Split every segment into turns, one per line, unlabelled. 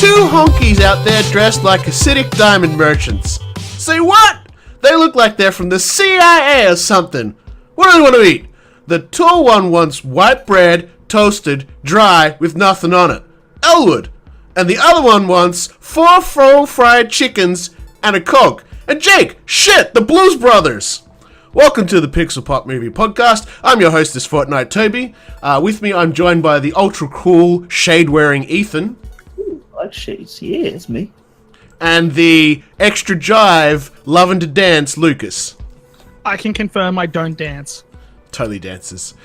two honkies out there dressed like acidic diamond merchants. Say what? They look like they're from the CIA or something. What do they want to eat? The tall one wants white bread, toasted, dry, with nothing on it. Elwood. And the other one wants 4 full fried chickens and a Coke. And Jake, shit, the Blues Brothers. Welcome to the Pixel Pop Movie Podcast. I'm your host this fortnight, Toby. With me, I'm joined by the ultra cool, shade-wearing Ethan.
Ooh, I like shades. Yeah, it's me.
And the extra jive, loving to dance, Lucas.
I can confirm I don't dance.
Totally dances.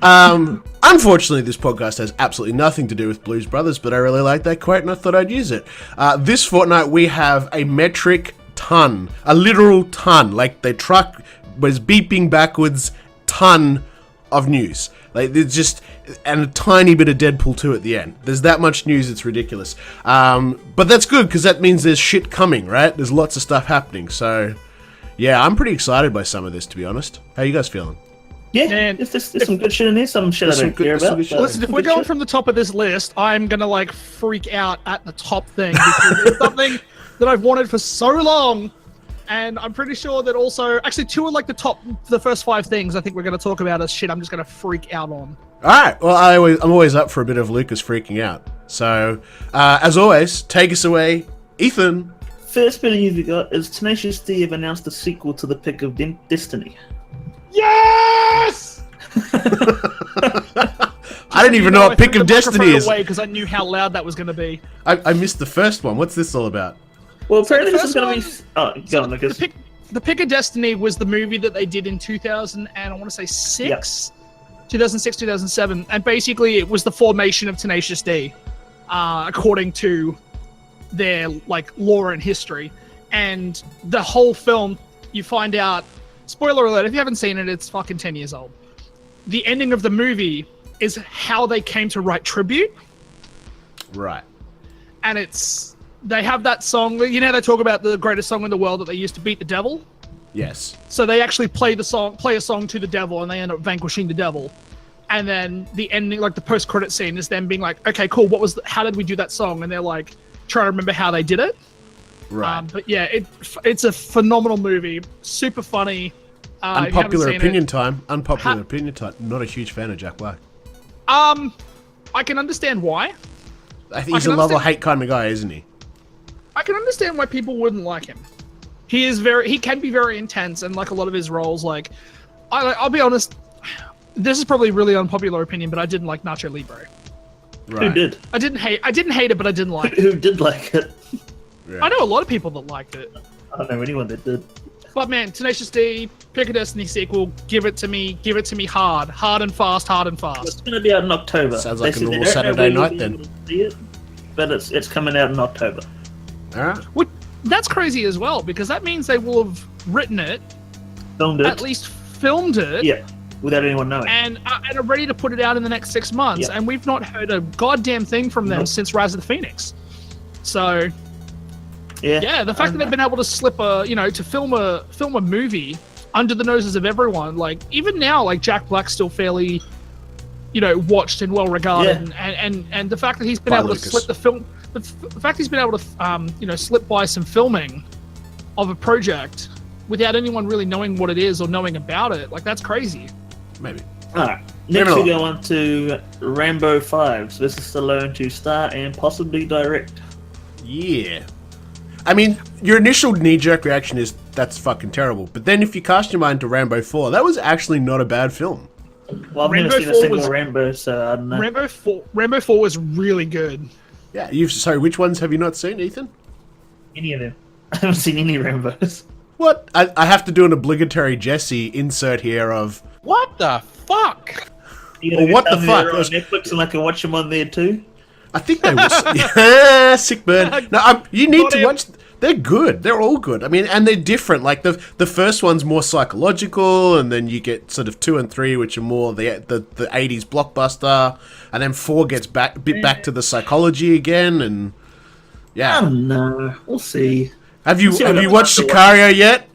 Unfortunately, this podcast has absolutely nothing to do with Blues Brothers, but I really like that quote and I thought I'd use it. This fortnight, we have a metric tonne, a literal tonne, like the truck was beeping backwards, ton of news. Like, there's just, and a tiny bit of Deadpool 2 at the end. There's that much news, it's ridiculous. But that's good, because that means there's shit coming, right? There's lots of stuff happening, so yeah, I'm pretty excited by some of this, to be honest. How you guys feeling?
Yeah,
Man,
there's some good shit in there, some shit I don't care about.
Listen, if we're going from the top of this list, I'm gonna like freak out at the top thing, because it's something that I've wanted for so long. And I'm pretty sure that also, actually, two are like the first 5 things I think we're going to talk about as shit I'm just going to freak out on.
Alright, well, I'm always up for a bit of Lucas freaking out. So, as always, take us away, Ethan.
First bit of news we got is Tenacious D have announced a sequel to The Pick of Destiny.
Yes!
I didn't even know what Pick of Destiny is.
Because I knew how loud that was going to be.
I missed the first one. What's this all about?
Well, apparently this is going to be... Oh, go on, Lucas.
The Pick of Destiny was the movie that they did in 2006, 2007, and basically it was the formation of Tenacious D, according to their like lore and history. And the whole film, you find out, spoiler alert, if you haven't seen it, it's fucking 10 years old. The ending of the movie is how they came to write tribute.
Right. And
they have that song, you know, they talk about the greatest song in the world that they used to beat the devil.
Yes.
So they actually play a song to the devil, and they end up vanquishing the devil. And then the ending, like the post-credit scene, is them being like, "Okay, cool. How did we do that song?" And they're like, trying to remember how they did it.
Right.
But yeah, it's a phenomenal movie, super funny.
Unpopular opinion time. Unpopular opinion time. Not a huge fan of Jack Black.
I can understand why.
I think he's a love-or-hate kind of guy, isn't he?
I can understand why people wouldn't like him. He can be very intense, and like a lot of his roles, like I'll be honest, this is probably a really unpopular opinion, but I didn't like Nacho Libre.
Right.
Who did?
I didn't hate it, but I didn't like it.
Who did like it?
Yeah.
I know a lot of people that liked it.
I don't know anyone that did.
But man, Tenacious D, Pick of Destiny sequel, give it to me hard and fast.
It's going to be out in October.
Sounds like a normal Saturday night then.
But it's coming out in October.
Alright.
That's crazy as well, because that means they will have written it,
Filmed it.
at least filmed it,
Yeah, without anyone knowing.
and are ready to put it out in the next 6 months.
Yeah.
And we've not heard a goddamn thing from them
Nope.
since Rise of the Phoenix. So
Yeah,
the fact that they've been able to to film a movie under the noses of everyone, like even now, like Jack Black's still fairly, watched and well regarded, and the fact that he's been able to slip the film. The fact he's been able to, slip by some filming of a project without anyone really knowing what it is or knowing about it, like that's crazy.
Maybe.
Alright, next we go on to Rambo 5. So this is Stallone to star and possibly direct.
Yeah. I mean, your initial knee-jerk reaction is, that's fucking terrible. But then if you cast your mind to Rambo 4, that was actually not a bad film.
Well, I've never seen a single Rambo, so I don't know.
Rambo 4 was really good.
Yeah, sorry, which ones have you not seen, Ethan?
Any of them. I haven't seen any Rambos.
What? I have to do an obligatory Jesse insert here of, what the fuck?
Or
what the fuck?
On Netflix and I can watch them on there too.
I think they was yeah, sick burn. No, you need to watch. They're good. They're all good. I mean, and they're different. Like the first one's more psychological, and then you get sort of 2 and 3, which are more the 80s blockbuster, and then 4 gets back to the psychology again, and yeah.
I don't know. We'll see.
Have you watched Sicario yet?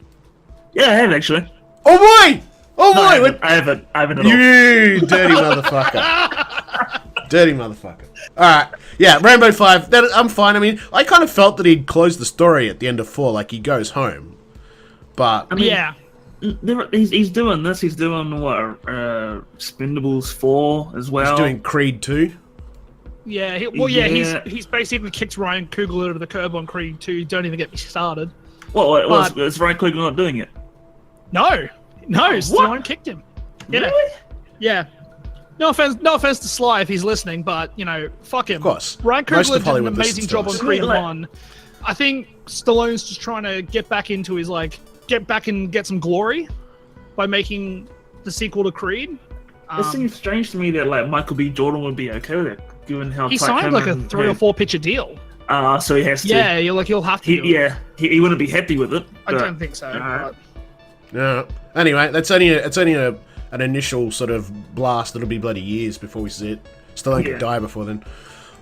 Yeah, I have actually.
Oh boy! Oh boy!
I haven't at all.
You dirty motherfucker! Dirty motherfucker. Alright. Yeah, Rambo 5, I'm fine. I mean, I kind of felt that he'd closed the story at the end of 4, like he goes home. But...
I mean,
yeah.
He's doing this. He's doing what? Expendables 4 as well.
He's doing Creed 2.
Yeah, he's basically kicked Ryan Coogler to the curb on Creed 2. Don't even get me started.
What? Is Ryan Coogler not doing it?
No, Stallone kicked him. Yeah.
Really?
Yeah. No offense to Sly if he's listening, but fuck him.
Of course.
Ryan
Most
Coogler
of
did an
Hollywood
amazing
listens to
job on
us.
Creed 1. I think Stallone's just trying to get back into his get back and get some glory by making the sequel to Creed.
It seems strange to me that Michael B. Jordan would be okay with it, given how
he
tight
signed
him
a 3 or 4 picture deal.
So he has to.
Yeah, he'll have to.
He wouldn't be happy with it.
I don't think so.
Alright.
No. Anyway, it's only an initial sort of blast. It'll be bloody years before we see it. Stallone could die before then.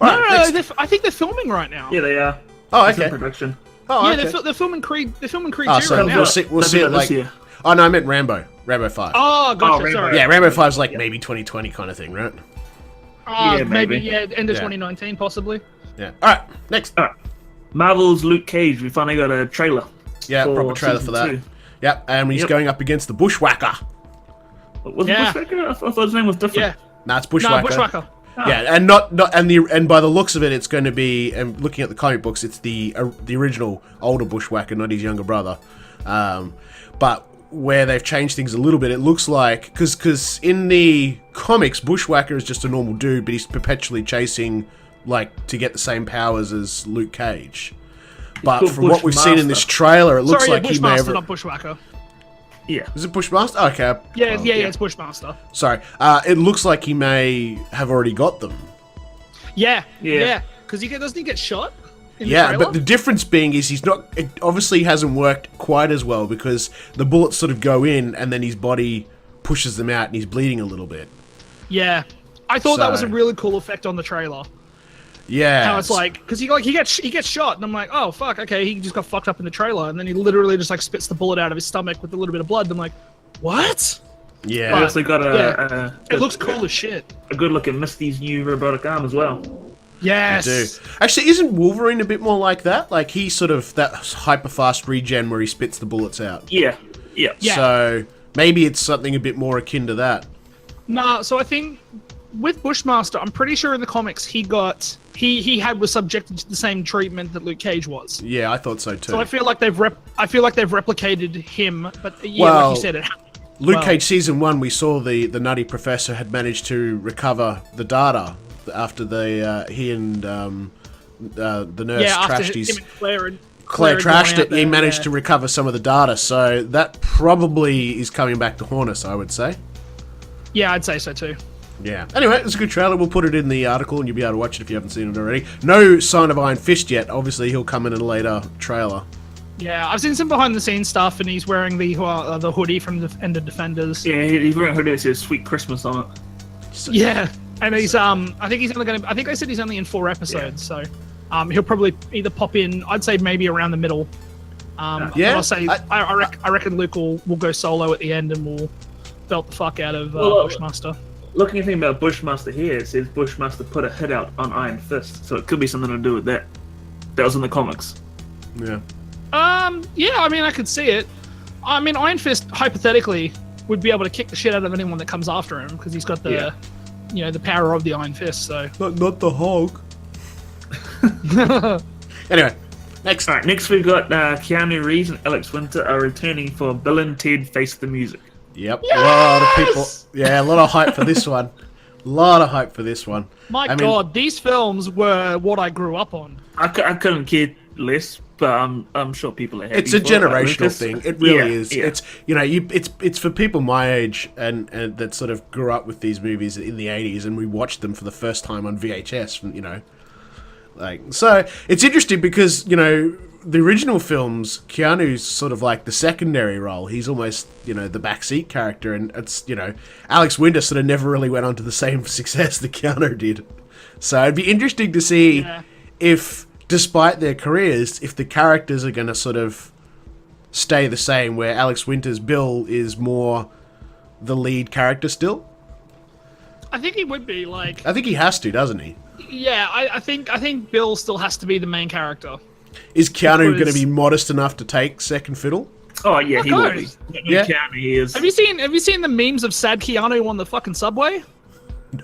No, I think they're filming right now.
Yeah, they are.
Oh,
It's in
okay.
production.
Oh,
Yeah,
okay.
they're filming Creed. They're filming Creed 2
so
right now.
we'll see it
this
like...
year.
Oh, no, I meant Rambo 5.
Oh, gotcha.
Rambo.
Sorry.
Yeah, Rambo 5's like maybe 2020 kind of thing, right?
Yeah,
maybe.
maybe.
Yeah, end of
Yeah.
2019, possibly.
Yeah. Alright, next.
Alright. Marvel's Luke Cage. We finally got a trailer.
Yeah, proper trailer for that. Yep, and he's going up against the Bushwhacker.
Was it Bushwhacker? I thought his name was different.
Yeah.
Nah, it's Bushwhacker.
No, Bushwhacker.
Yeah, and and by the looks of it, it's going to be. And looking at the comic books, it's the original older Bushwhacker, not his younger brother. But where they've changed things a little bit, it looks like because in the comics, Bushwhacker is just a normal dude, but he's perpetually chasing to get the same powers as Luke Cage. But from what we've seen in this trailer, it looks like he may have.
Not Bushwhacker.
Yeah.
Is it Bushmaster? Okay.
Yeah, it's Bushmaster.
Sorry. It looks like he may have already got them.
Yeah. Because doesn't he get shot? In the
Yeah,
trailer?
but the difference being is he's not. It obviously hasn't worked quite as well because the bullets sort of go in and then his body pushes them out and he's bleeding a little bit.
Yeah, I thought that was
So-
a really cool effect on the trailer.
Yeah.
How it's because he gets shot and I'm like, oh fuck, okay, he just got fucked up in the trailer and then he literally just spits the bullet out of his stomach with a little bit of blood. And I'm like, what?
Yeah.
We also got
It looks cool as shit.
a good look at Misty's new robotic arm as well.
Yes.
do. Actually, isn't Wolverine a bit more like that? Like he's sort of that hyper fast regen where he spits the bullets out.
Yeah.
Yeah.
So maybe it's something a bit more akin to that.
Nah, so I think with Bushmaster, I'm pretty sure in the comics was subjected to the same treatment that Luke Cage was.
Yeah, I thought so too.
So I feel like they've replicated him, but
Well,
like you said,
Luke Cage season 1, we saw the Nutty Professor had managed to recover the data after he and the nurse
after
trashed his.
him and
Claire
had
trashed
gone out
it. He
there,
managed to recover some of the data, so that probably is coming back to haunt us, I would say.
Yeah, I'd say so too.
Yeah. Anyway, it's a good trailer. We'll put it in the article, and you'll be able to watch it if you haven't seen it already. No sign of Iron Fist yet. Obviously, he'll come in a later trailer.
Yeah, I've seen some behind the scenes stuff, and he's wearing the hoodie from the End of Defenders.
Yeah, he's wearing a hoodie that says "Sweet Christmas" on it.
Yeah, and he's I think they said he's only in 4 episodes, so he'll probably either pop in. I'd say maybe around the middle.
Yeah,
I'll say I reckon Luke will go solo at the end and will belt the fuck out of Bushmaster.
Looking at the thing about Bushmaster here, it says Bushmaster put a hit out on Iron Fist, so it could be something to do with that. That was in the comics.
Yeah.
Yeah, I mean, I could see it. I mean, Iron Fist, hypothetically, would be able to kick the shit out of anyone that comes after him, because he's got the, the power of the Iron Fist, so...
Not the Hulk. Anyway, next.
Alright, next we've got Keanu Reeves and Alex Winter are returning for Bill and Ted Face the Music.
Yep.
Yes!
A lot of people. Yeah, a lot of hype for this one.
My God, these films were what I grew up on.
I couldn't care less, but I'm sure people are happy.
It's a generational thing. It really is.
Yeah.
It's for people my age and that sort of grew up with these movies in the 80s, and we watched them for the first time on VHS. So it's interesting because the original films, Keanu's sort of like the secondary role. He's almost the backseat character, and it's Alex Winter sort of never really went on to the same success that Keanu did. So it'd be interesting to see if, despite their careers, if the characters are going to sort of stay the same, where Alex Winter's Bill is more the lead character still.
I think he would be like.
I think he has to, doesn't he?
Yeah, I think Bill still has to be the main character.
Is Keanu going to be modest enough to take second fiddle?
Oh yeah, he will be.
Yeah.
Keanu, he is.
Have you seen the memes of sad Keanu on the fucking subway?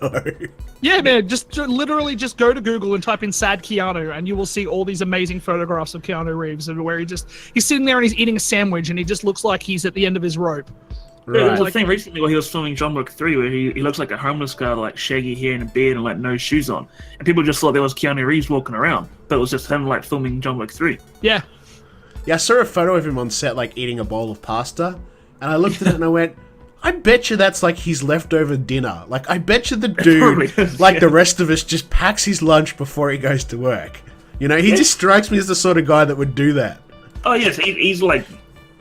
No.
Yeah, man, just literally just go to Google and type in sad Keanu and you will see all these amazing photographs of Keanu Reeves where he's sitting there and he's eating a sandwich and he just looks like he's at the end of his rope.
Right. There was a
Like,
thing recently where he was filming John Wick 3 where he looks like a homeless guy, like shaggy hair and a beard and like no shoes on. And people just thought there was Keanu Reeves walking around, but it was just him like filming John Wick 3.
Yeah.
Yeah, I saw a photo of him on set, like, eating a bowl of pasta, and I looked at it and I went, I bet you that's, like, his leftover dinner. Like, I bet you the dude,
is,
like
yeah.
the rest of us, just packs his lunch before he goes to work. You know, he just strikes me as the sort of guy that would do that.
Oh yes, he's like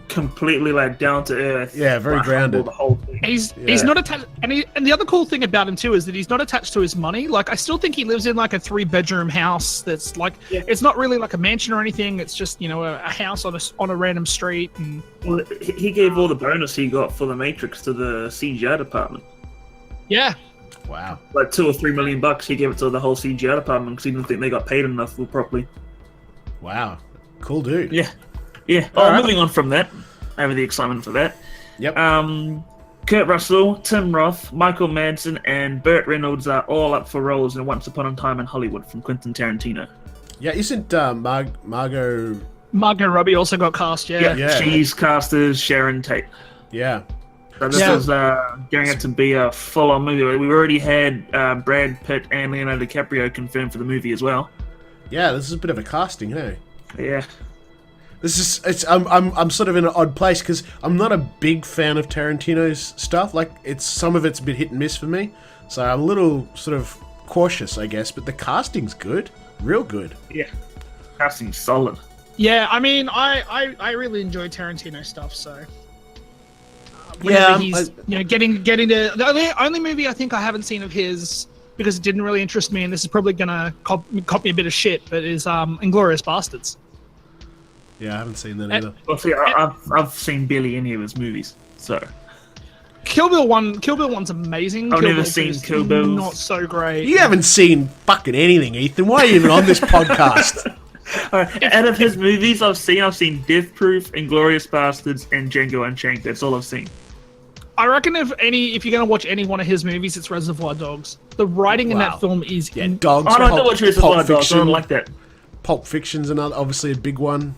completely like down to earth.
Yeah, very
like,
grounded.
humble, the whole thing.
He's not attached, and the other cool thing about him too is that he's not attached to his money. Like I still think he lives in like a 3-bedroom house that's like it's not really like a mansion or anything. It's just a house on a random street. And
Well, he gave all the bonus he got for the Matrix to the CGI department.
yeah,
Wow.
Like $2 or $3 million. He gave it to the whole CGI department because he didn't think they got paid enough properly.
Wow. Cool dude.
Yeah. Yeah.
Alright.
Moving on from that, over the excitement for that.
Yep.
Kurt Russell, Tim Roth, Michael Madsen, and Burt Reynolds are all up for roles in Once Upon a Time in Hollywood from Quentin Tarantino.
Yeah, isn't Margot...
Margot Robbie also got cast.
Yeah.
She's cast as Sharon Tate.
Yeah.
So this is going out to be a full-on movie. We already had Brad Pitt and Leonardo DiCaprio confirmed for the movie as well.
Yeah, this is a bit of a casting, hey?
Yeah.
I'm sort of in an odd place because I'm not a big fan of Tarantino's stuff. Like, some of it's a bit hit and miss for me, so I'm a little sort of cautious, I guess. But the casting's good, real good.
Yeah. Casting's solid.
Yeah, I mean, I really enjoy Tarantino stuff, so.
Yeah,
he's getting to the only movie I think I haven't seen of his because it didn't really interest me, and this is probably gonna cop me a bit of shit, but is Inglourious Bastards.
Yeah, I haven't seen that either.
Well, see, I've seen barely any of his movies, so.
Kill Bill 1's amazing.
I've
Kill
never
Bill
seen
2's
Kill Bill.
Not so great.
You haven't seen fucking anything, Ethan. Why are you even on this podcast?
Out of his movies I've seen Death Proof, Inglourious Bastards, and Django Unchained. That's all I've seen.
I reckon if you're gonna watch any one of his movies, it's Reservoir Dogs. The writing in that film is
Dogs.
I don't watch Reservoir Dogs. I don't like that.
Pulp Fiction's obviously a big one.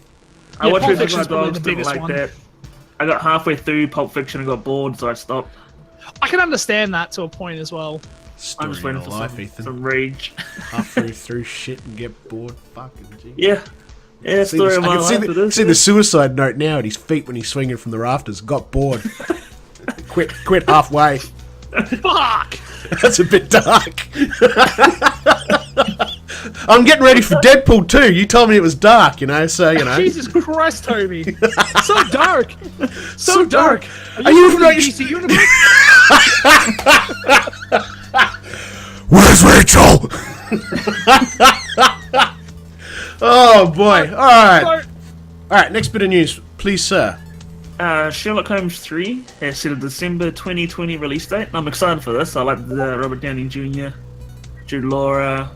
I watched
Pulp
Reservoir
Fiction's probably
Dogs.
the
Didn't
biggest
like
one.
that. I got halfway through Pulp Fiction and got bored, so I stopped.
I can understand that to a point as well.
I'm just waiting for
Ethan.
some rage.
Halfway through shit and get bored. Fucking gee.
Yeah. Yeah, story of my life.
I can see the suicide note now at his feet when he's swinging from the rafters. Got bored. quit halfway.
Fuck!
That's a bit dark. I'm getting ready for Deadpool 2. You told me it was dark, so.
Jesus Christ, Toby! So dark,
So dark.
Are you from the DC universe?
Where's Rachel? Oh boy! All right. Next bit of news, please, sir.
Sherlock Holmes 3 has set a December 2020 release date. I'm excited for this. I like the Robert Downey Jr., Jude Law,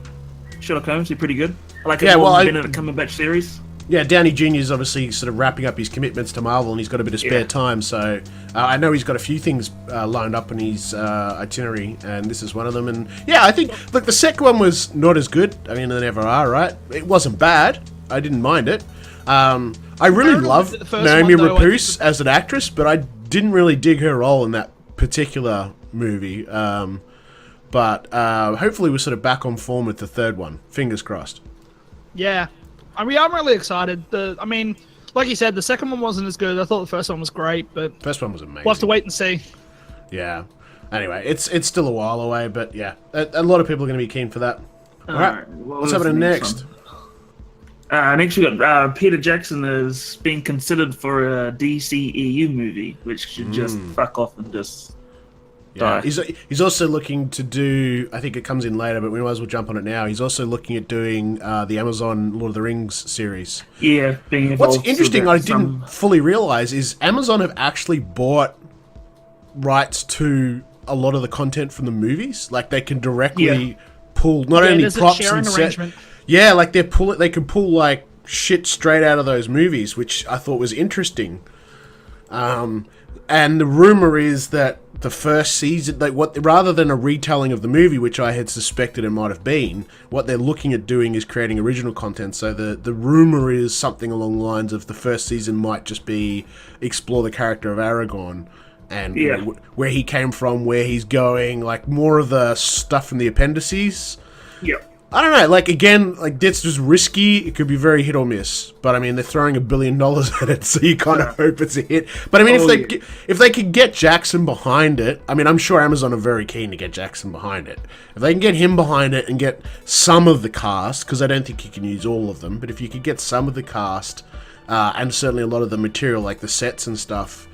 Sherlock Holmes. They're pretty good. I like it more than Benedict Cumberbatch series.
Yeah, Downey Jr. is obviously sort of wrapping up his commitments to Marvel, and he's got a bit of spare time. So I know he's got a few things lined up in his itinerary, and this is one of them. And yeah, I think look, the second one was not as good. I mean, they never are, right? It wasn't bad. I didn't mind it. I really love Naomi Rapace as an actress, but I didn't really dig her role in that particular movie. But hopefully we're sort of back on form with the third one. Fingers crossed.
Yeah. I mean, I'm really excited. Like you said, the second one wasn't as good. I thought the first one was great, but
First one was amazing.
we'll have to wait and see.
Yeah. Anyway, it's still a while away, but yeah, a lot of people are going to be keen for that. All right, what's happening next?
Next we got Peter Jackson is being considered for a DCEU movie, which should just fuck off and just die.
He's also looking to do, I think it comes in later, but we might as well jump on it now. He's also looking at doing the Amazon Lord of the Rings series.
Yeah, being involved.
What's interesting, I didn't fully realize, is Amazon have actually bought rights to a lot of the content from the movies. Like they can directly pull not only props and set. Yeah, like they can pull like shit straight out of those movies, which I thought was interesting. And the rumor is that the first season, rather than a retelling of the movie, which I had suspected it might have been, what they're looking at doing is creating original content. So the rumor is something along the lines of the first season might just be explore the character of Aragorn and where he came from, where he's going, like more of the stuff from the appendices.
Yeah.
I don't know, like, again, like, that's just risky. It could be very hit or miss. But, I mean, they're throwing $1 billion at it, so you kind of hope it's a hit. But, I mean, if they could get Jackson behind it, I mean, I'm sure Amazon are very keen to get Jackson behind it. If they can get him behind it and get some of the cast, because I don't think you can use all of them, but if you could get some of the cast, and certainly a lot of the material, like the sets and stuff,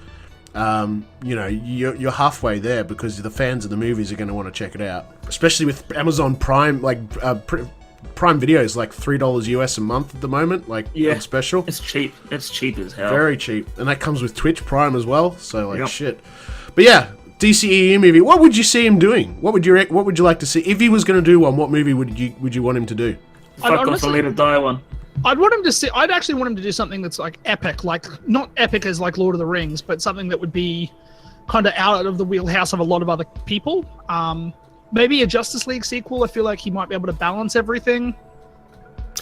you know, you're halfway there, because the fans of the movies are going to want to check it out, especially with Amazon Prime, like Prime Video is like $3 US a month at the moment, like on special.
It's cheap as hell,
very cheap, and that comes with Twitch Prime as well, so like shit. But yeah, DCEU movie, what would you see him doing? What would you like to see if he was going to do one? What movie would you want him to do?
Fuck off and let it die one.
I'd actually want him to do something that's like epic, like not epic as like Lord of the Rings, but something that would be kind of out of the wheelhouse of a lot of other people. Maybe a Justice League sequel. I feel like he might be able to balance everything.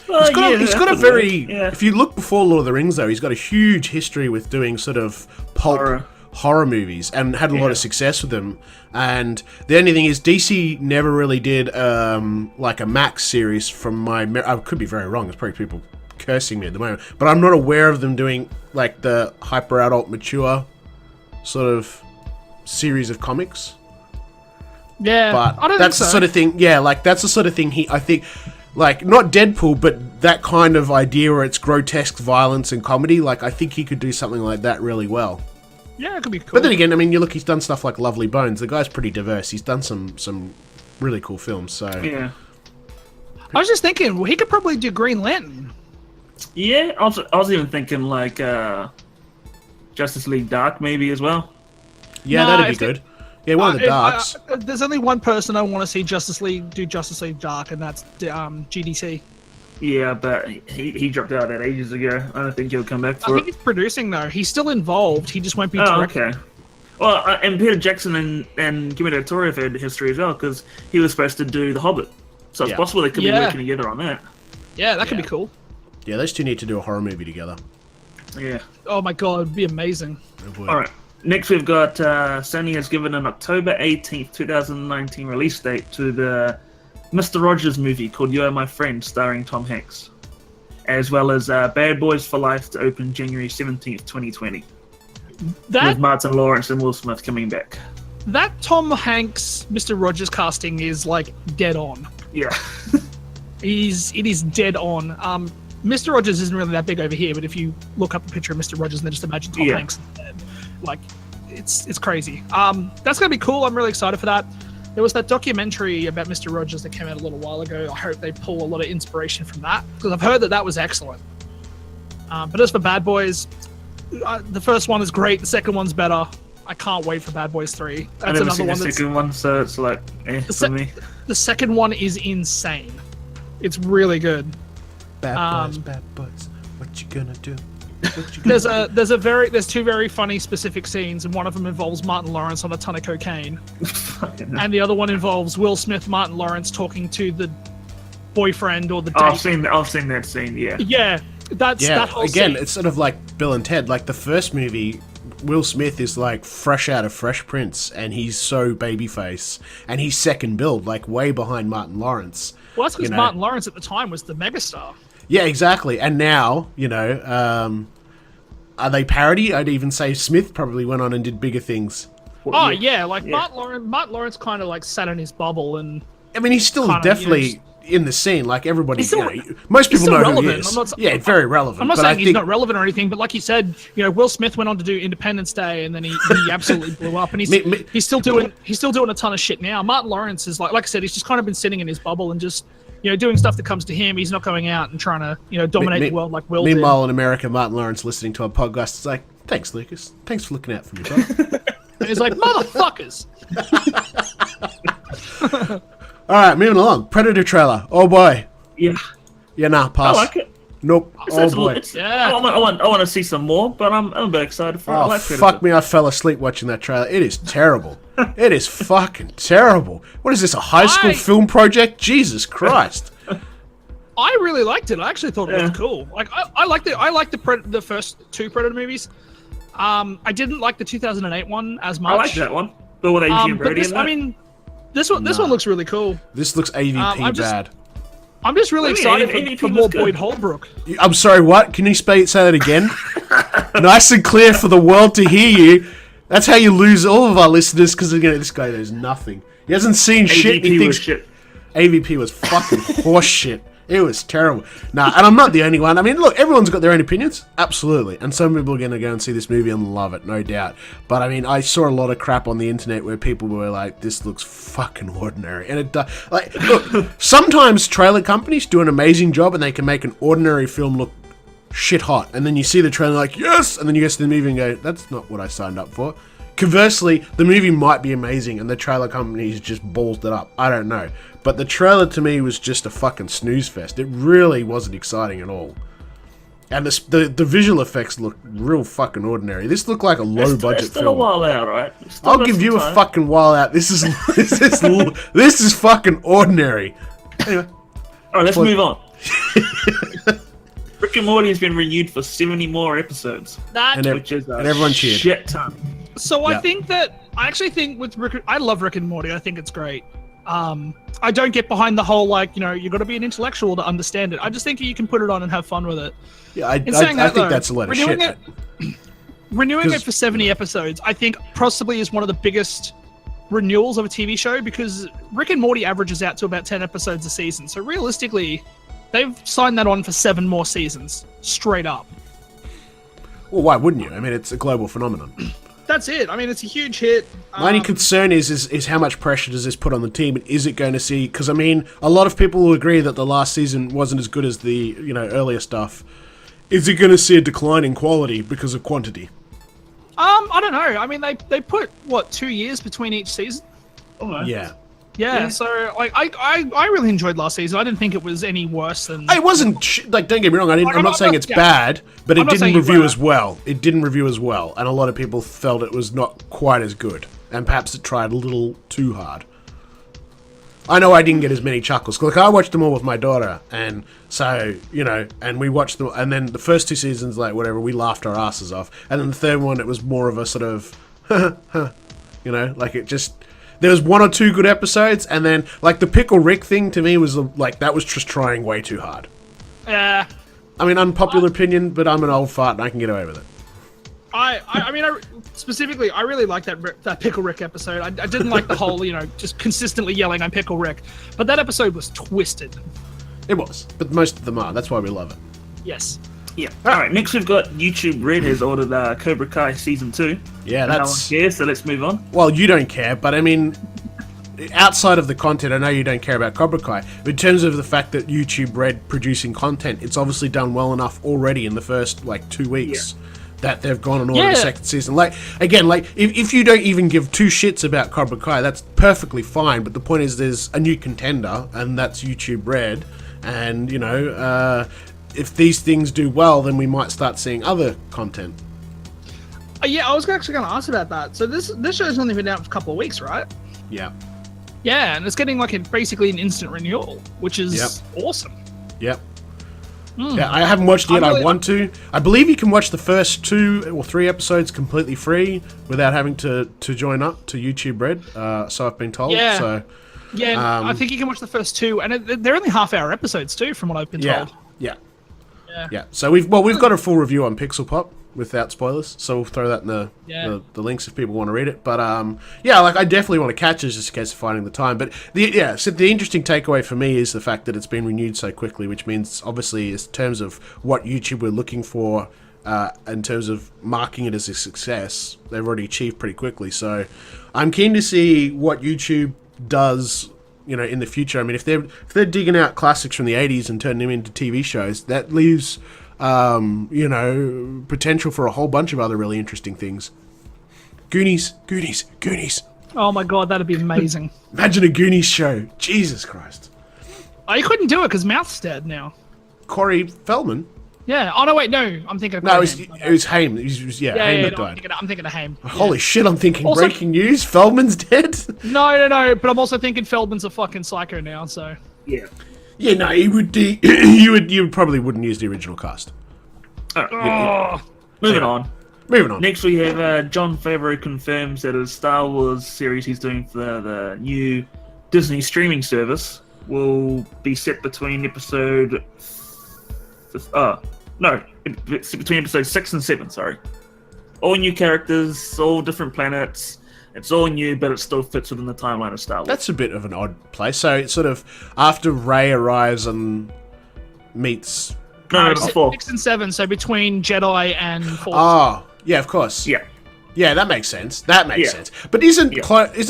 He's got a very. If you look before Lord of the Rings, though, he's got a huge history with doing sort of pulp horror movies and had a lot of success with them. And the only thing is, DC never really did like a Max series. From I could be very wrong. There's probably people cursing me at the moment, but I'm not aware of them doing like the hyper adult, mature sort of series of comics.
Yeah,
but
I don't
that's
think so.
The sort of thing. Yeah, like that's the sort of thing I think. Like, not Deadpool, but that kind of idea where it's grotesque violence and comedy. Like, I think he could do something like that really well.
Yeah, it could be cool.
But then again, I mean, he's done stuff like Lovely Bones. The guy's pretty diverse. He's done some really cool films, so...
Yeah.
I was just thinking, well, he could probably do Green Lantern.
Yeah, I was even thinking, like, Justice League Dark, maybe, as well.
Yeah, that'd be good. Yeah, one of the Darks.
There's only one person I want to see Justice League Dark, and that's GDC.
Yeah, but he dropped out that ages ago. I don't think he'll come back for it.
I think he's producing, though. He's still involved. He just won't be directing.
Okay. Well, and Peter Jackson and Guillermo del Toro have had history as well, because he was supposed to do The Hobbit. So it's possible they could be working together on that.
Yeah, that could be cool.
Yeah, those two need to do a horror movie together.
Yeah.
Oh my god, it'd be amazing.
All right. Next, we've got Sony has given an October 18th, 2019 release date to the Mr. Rogers movie called You Are My Friend, starring Tom Hanks, as well as Bad Boys for Life to open January 17th, 2020, with Martin Lawrence and Will Smith coming back.
That Tom Hanks, Mr. Rogers casting is like dead on.
Yeah.
It is dead on. Mr. Rogers isn't really that big over here, but if you look up a picture of Mr. Rogers and then just imagine Tom Hanks instead, like, it's crazy. That's gonna be cool. I'm really excited for that. There was that documentary about Mr. Rogers that came out a little while ago. I hope they pull a lot of inspiration from that, because I've heard that was excellent. But as for Bad Boys, the first one is great. The second one's better. I can't wait for Bad Boys 3. That's another one.
The second one, so it's like for me.
The second one is insane. It's really good.
Bad Boys, what you gonna do?
There's two very funny specific scenes, and one of them involves Martin Lawrence on a ton of cocaine, and the other one involves Will Smith, Martin Lawrence talking to the boyfriend or the date.
I've seen that scene. Yeah.
Yeah, that whole
again,
scene.
it's sort of like Bill and Ted. Like the first movie, Will Smith is like fresh out of Fresh Prince, and he's so babyface, and he's second build, like way behind Martin Lawrence.
Well, that's because Martin Lawrence at the time was the megastar.
Yeah, exactly. And now, are they parody? I'd even say Smith probably went on and did bigger things.
Martin Lawrence kind of like sat in his bubble, and
I mean, he's still definitely in the scene. Like everybody, most people know who he is. Very relevant.
I'm not saying he's not relevant or anything, but like you said, Will Smith went on to do Independence Day, and then he absolutely blew up, and he's still doing a ton of shit now. Martin Lawrence is like I said, he's just kind of been sitting in his bubble and just doing stuff that comes to him. He's not going out and trying to dominate the world like Will did.
Meanwhile, in America, Martin Lawrence listening to our podcast is like, "Thanks, Lucas. Thanks for looking out for me, bro."
He's like, motherfuckers.
All right, moving along. Predator trailer. Oh boy.
Yeah.
Yeah, nah, pass.
I like it.
Nope. Oh boy.
I want to see some more, but I'm a bit excited for it. I
Oh,
like Predator.
fuck me, I fell asleep watching that trailer. It is terrible. It is fucking terrible. What is this, a high school film project? Jesus Christ.
I really liked it. I actually thought it was cool. Like, I liked it. I liked the first two Predator movies. I didn't like the 2008 one as much.
I like that one. But with Adrian Brody in that.
I mean, this one looks really cool.
This looks AVP bad.
I'm just really excited for more Boyd Holbrook.
I'm sorry, what? Can you say that again? Nice and clear for the world to hear you. That's how you lose all of our listeners, because this guy knows nothing. He hasn't seen shit. He thinks
shit.
AVP was fucking horse shit. It was terrible. Nah, and I'm not the only one. I mean, look, everyone's got their own opinions. Absolutely. And some people are going to go and see this movie and love it, no doubt. But, I mean, I saw a lot of crap on the internet where people were like, this looks fucking ordinary. And it does. Like, look, sometimes trailer companies do an amazing job and they can make an ordinary film look shit hot. And then you see the trailer like, yes! And then you get to the movie and go, that's not what I signed up for. Conversely, the movie might be amazing and the trailer companies just ballsed it up. I don't know. But the trailer to me was just a fucking snooze fest. It really wasn't exciting at all. And the visual effects look real fucking ordinary. This looked like a low budget
it's still
film.
a while out, right?
I'll give you a fucking while out. This is this is fucking ordinary. Anyway.
Alright, let's move on. Rick and Morty has been renewed for 70 more episodes. Which is a
everyone cheered.
Shit ton.
So I actually think with Rick, I love Rick and Morty. I think it's great. I don't get behind the whole, like, you know, you got to be an intellectual to understand it. I just think you can put it on and have fun with it.
Yeah, I think that's a lot of shit.
Renewing it for 70 episodes, I think possibly is one of the biggest renewals of a TV show, because Rick and Morty averages out to about 10 episodes a season. So realistically, they've signed that on for 7 more seasons, straight up.
Well, why wouldn't you? I mean, it's a global phenomenon.
That's it. I mean, it's a huge hit.
My only concern is how much pressure does this put on the team, and is it going to see? Because I mean, a lot of people will agree that the last season wasn't as good as the earlier stuff. Is it going to see a decline in quality because of quantity?
I don't know. I mean, they put 2 years between each season.
Oh,
Yeah, so like I really enjoyed last season. I didn't think it was any worse than.
It wasn't like, don't get me wrong. I'm not saying it's bad, but it didn't review as well. It didn't review as well, and a lot of people felt it was not quite as good, and perhaps it tried a little too hard. I know I didn't get as many chuckles. Like, I watched them all with my daughter, and so and we watched them, and then the first 2 seasons, like whatever, we laughed our asses off, and then the third one, it was more of a sort of, like it just. There was 1 or 2 good episodes, and then, like, the Pickle Rick thing to me was, like, that was just trying way too hard.
Yeah.
I mean, unpopular opinion, but I'm an old fart and I can get away with it.
I mean, specifically, I really liked that Pickle Rick episode. I didn't like the whole, just consistently yelling, I'm Pickle Rick. But that episode was twisted. It was,
but most of them are. That's why we love it.
Yes.
Yeah. Alright, next we've got YouTube Red has ordered Cobra Kai Season 2.
Yeah, that's...
No one cares, so let's move on.
Well, you don't care, but I mean, outside of the content, I know you don't care about Cobra Kai, but in terms of the fact that YouTube Red producing content, it's obviously done well enough already in the first, 2 weeks that they've gone and ordered a second season. If you don't even give 2 shits about Cobra Kai, that's perfectly fine, but the point is there's a new contender, and that's YouTube Red, and, if these things do well, then we might start seeing other content.
Yeah, I was actually going to ask about that. So this show's only been out for a couple of weeks, right?
Yeah.
Yeah, and it's getting basically an instant renewal, which is awesome.
Yep. Yeah, I haven't watched it yet. I want to. I believe you can watch the first 2 or 3 episodes completely free without having to join up to YouTube Red. So I've been told.
Yeah.
So.
Yeah, I think you can watch the first 2, and they're only half-hour episodes too, from what I've been told.
Yeah. So we've got a full review on Pixel Pop without spoilers, so we'll throw that in the links if people want to read it. But I definitely want to catch it just in case of finding the time. But the interesting takeaway for me is the fact that it's been renewed so quickly, which means obviously in terms of what YouTube were looking for in terms of marking it as a success, they've already achieved pretty quickly. So I'm keen to see what YouTube does. In the future, I mean, if they're digging out classics from the 80s and turning them into TV shows, that leaves, potential for a whole bunch of other really interesting things. Goonies, Goonies, Goonies.
Oh my god, that'd be amazing.
Imagine a Goonies show. Jesus Christ.
Oh, you couldn't do it because Mouth's dead now.
Corey Feldman?
Yeah. Oh, no, wait, no. I'm thinking of
No, it was Haim. Haim that
no,
died.
I'm thinking of Haim.
Holy shit, I'm thinking
Also-
breaking news. Feldman's dead?
No, but I'm also thinking Feldman's a fucking psycho now, so...
Yeah.
Yeah, no, you probably wouldn't use the original cast.
Alright, Moving on.
Moving on.
Next we have Jon Favreau confirms that his Star Wars series he's doing for the new Disney streaming service will be set between episode... it's between episode 6 and 7, sorry. All new characters, all different planets. It's all new, but it still fits within the timeline of Star Wars.
That's a bit of an odd place. So it's sort of after Rey arrives and meets...
No, before.
6 and 7, so between Jedi and Force.
Oh, yeah, of course.
Yeah.
Yeah, that makes sense. That makes sense. But isn't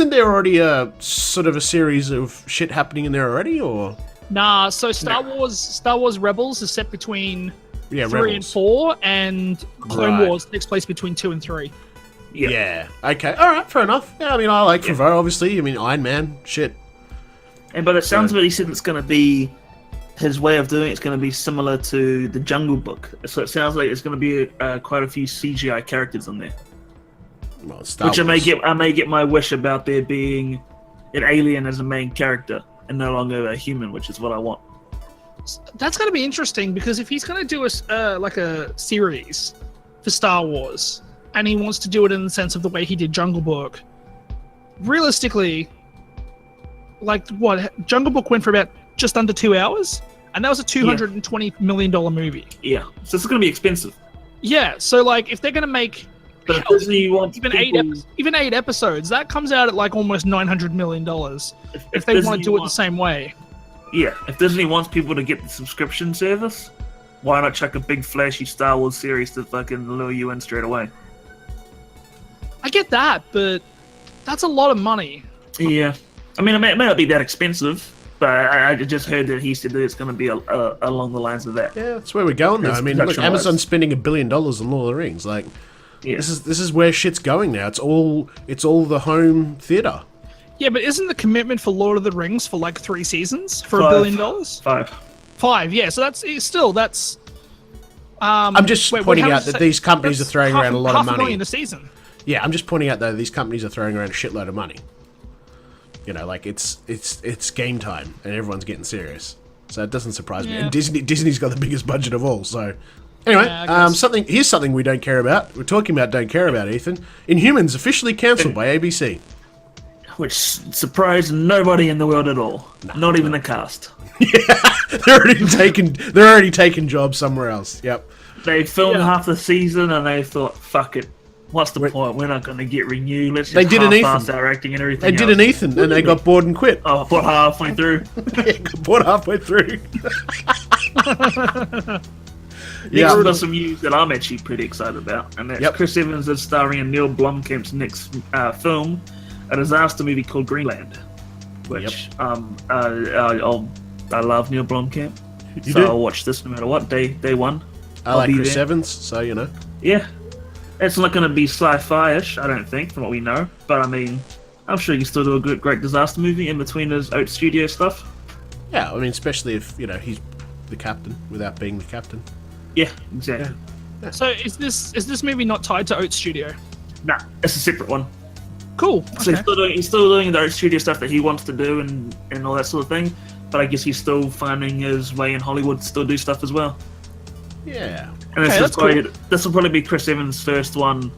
there already a sort of a series of shit happening in there already, or?
Nah, so Star Wars Rebels is set between 3 and
Rebels.
4, and Clone
Right.
Wars takes place between 2 and 3.
Yeah. Okay. All right. Fair enough. Yeah. I mean, I like Favreau, obviously. I mean, Iron Man. Shit.
But it sounds like he said it's going to be his way of doing it's going to be similar to the Jungle Book. So it sounds like it's going to be quite a few CGI characters in there.
Well, Star
Which
Wars.
I may get my wish about there being an alien as a main character and no longer a human, which is what I want.
That's going to be interesting, because if he's going to do a series for Star Wars, and he wants to do it in the sense of the way he did Jungle Book, realistically, Jungle Book went for about just under 2 hours, and that was a $220 million movie.
Yeah, so it's going to be expensive.
Yeah, so if they're going to make
But Disney wants
even
people,
even 8 episodes, that comes out at almost $900 million if they want to do it the same way.
Yeah, if Disney wants people to get the subscription service, why not chuck a big flashy Star Wars series to fucking lure you in straight away?
I get that, but that's a lot of money.
Yeah, I mean, it may not be that expensive, but I just heard that he said that it's going to be along the lines of that.
Yeah, that's where we're going now. I mean, look,
production-wise.
Amazon's spending $1 billion on Lord of the Rings.
Yeah.
This is where shit's going now. It's all the home theater.
Yeah, but isn't the commitment for Lord of the Rings for 3 seasons for
Five.
$1 billion?
5.
5, yeah. So that's.
I'm just pointing out that these companies are throwing around a lot of money.
$500,000 a season.
Yeah, I'm just pointing out though these companies are throwing around a shitload of money. You know, it's game time and everyone's getting serious. So it doesn't surprise me.
Yeah.
And Disney's got the biggest budget of all. So anyway,
Yeah,
here's something we don't care about. We're talking about don't care about, Ethan. Inhumans officially cancelled by ABC.
Which surprised nobody in the world at all. Not even the cast.
They're already taking jobs somewhere else. Yep.
They filmed half the season and they thought, fuck it. What's the point? We're not going to get renewed. Let's just half-ass our acting and everything.
They did an Ethan and they got bored and quit.
Oh, I halfway through.
Got bored halfway through.
Yeah, I've got some news that I'm actually pretty excited about, and that's Chris Evans is starring in Neil Blomkamp's next film, a disaster movie called Greenland, which I love Neil Blomkamp, I'll watch this no matter what. Day one.
I like Chris Evans, so you know.
Yeah, it's not going to be sci-fi-ish, I don't think, from what we know, but I mean, I'm sure he can still do a great disaster movie in between his Oat Studio stuff.
Yeah, I mean, especially if he's the captain without being the captain.
Yeah, exactly.
Yeah.
So is this movie not tied to Oat Studio?
Nah, it's a separate one.
Cool.
So
Okay.
he's still doing the Oat Studio stuff that he wants to do and all that sort of thing, but I guess he's still finding his way in Hollywood to still do stuff as well.
Yeah.
And
that's cool.
This will probably be Chris Evans' first one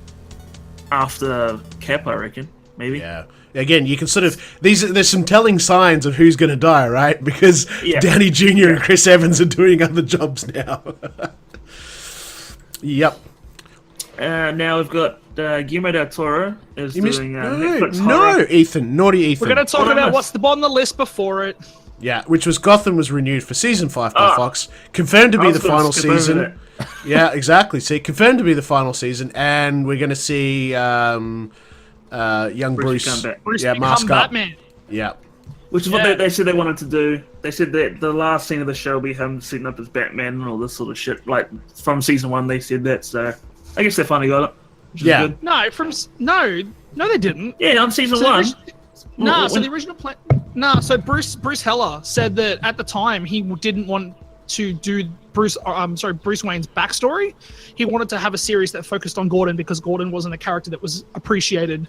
after Cap, I reckon. Maybe.
Yeah. Again, you can sort of there's some telling signs of who's going to die, right? Because Downey Jr. and Chris Evans are doing other jobs now. Yep.
Now we've got Guillermo del Toro is doing Netflix
no,
horror.
Ethan, naughty Ethan.
We're going to talk about what's on the list before it.
Yeah, which was Gotham was renewed for season 5 by Fox, confirmed to be the final season. Yeah, exactly. See, confirmed to be the final season, and we're going to see young Bruce. Mask up.
Batman.
Yeah.
Which is what they said they wanted to do. They said that the last scene of the show will be him sitting up as Batman and all this sort of shit. Like, from season 1, they said that, so I guess they finally got it. which is good.
No, they didn't.
Yeah, on season 1.
So the original plan. So Bruce Heller said that at the time he didn't want to do Bruce Wayne's backstory. He wanted to have a series that focused on Gordon because Gordon wasn't a character that was appreciated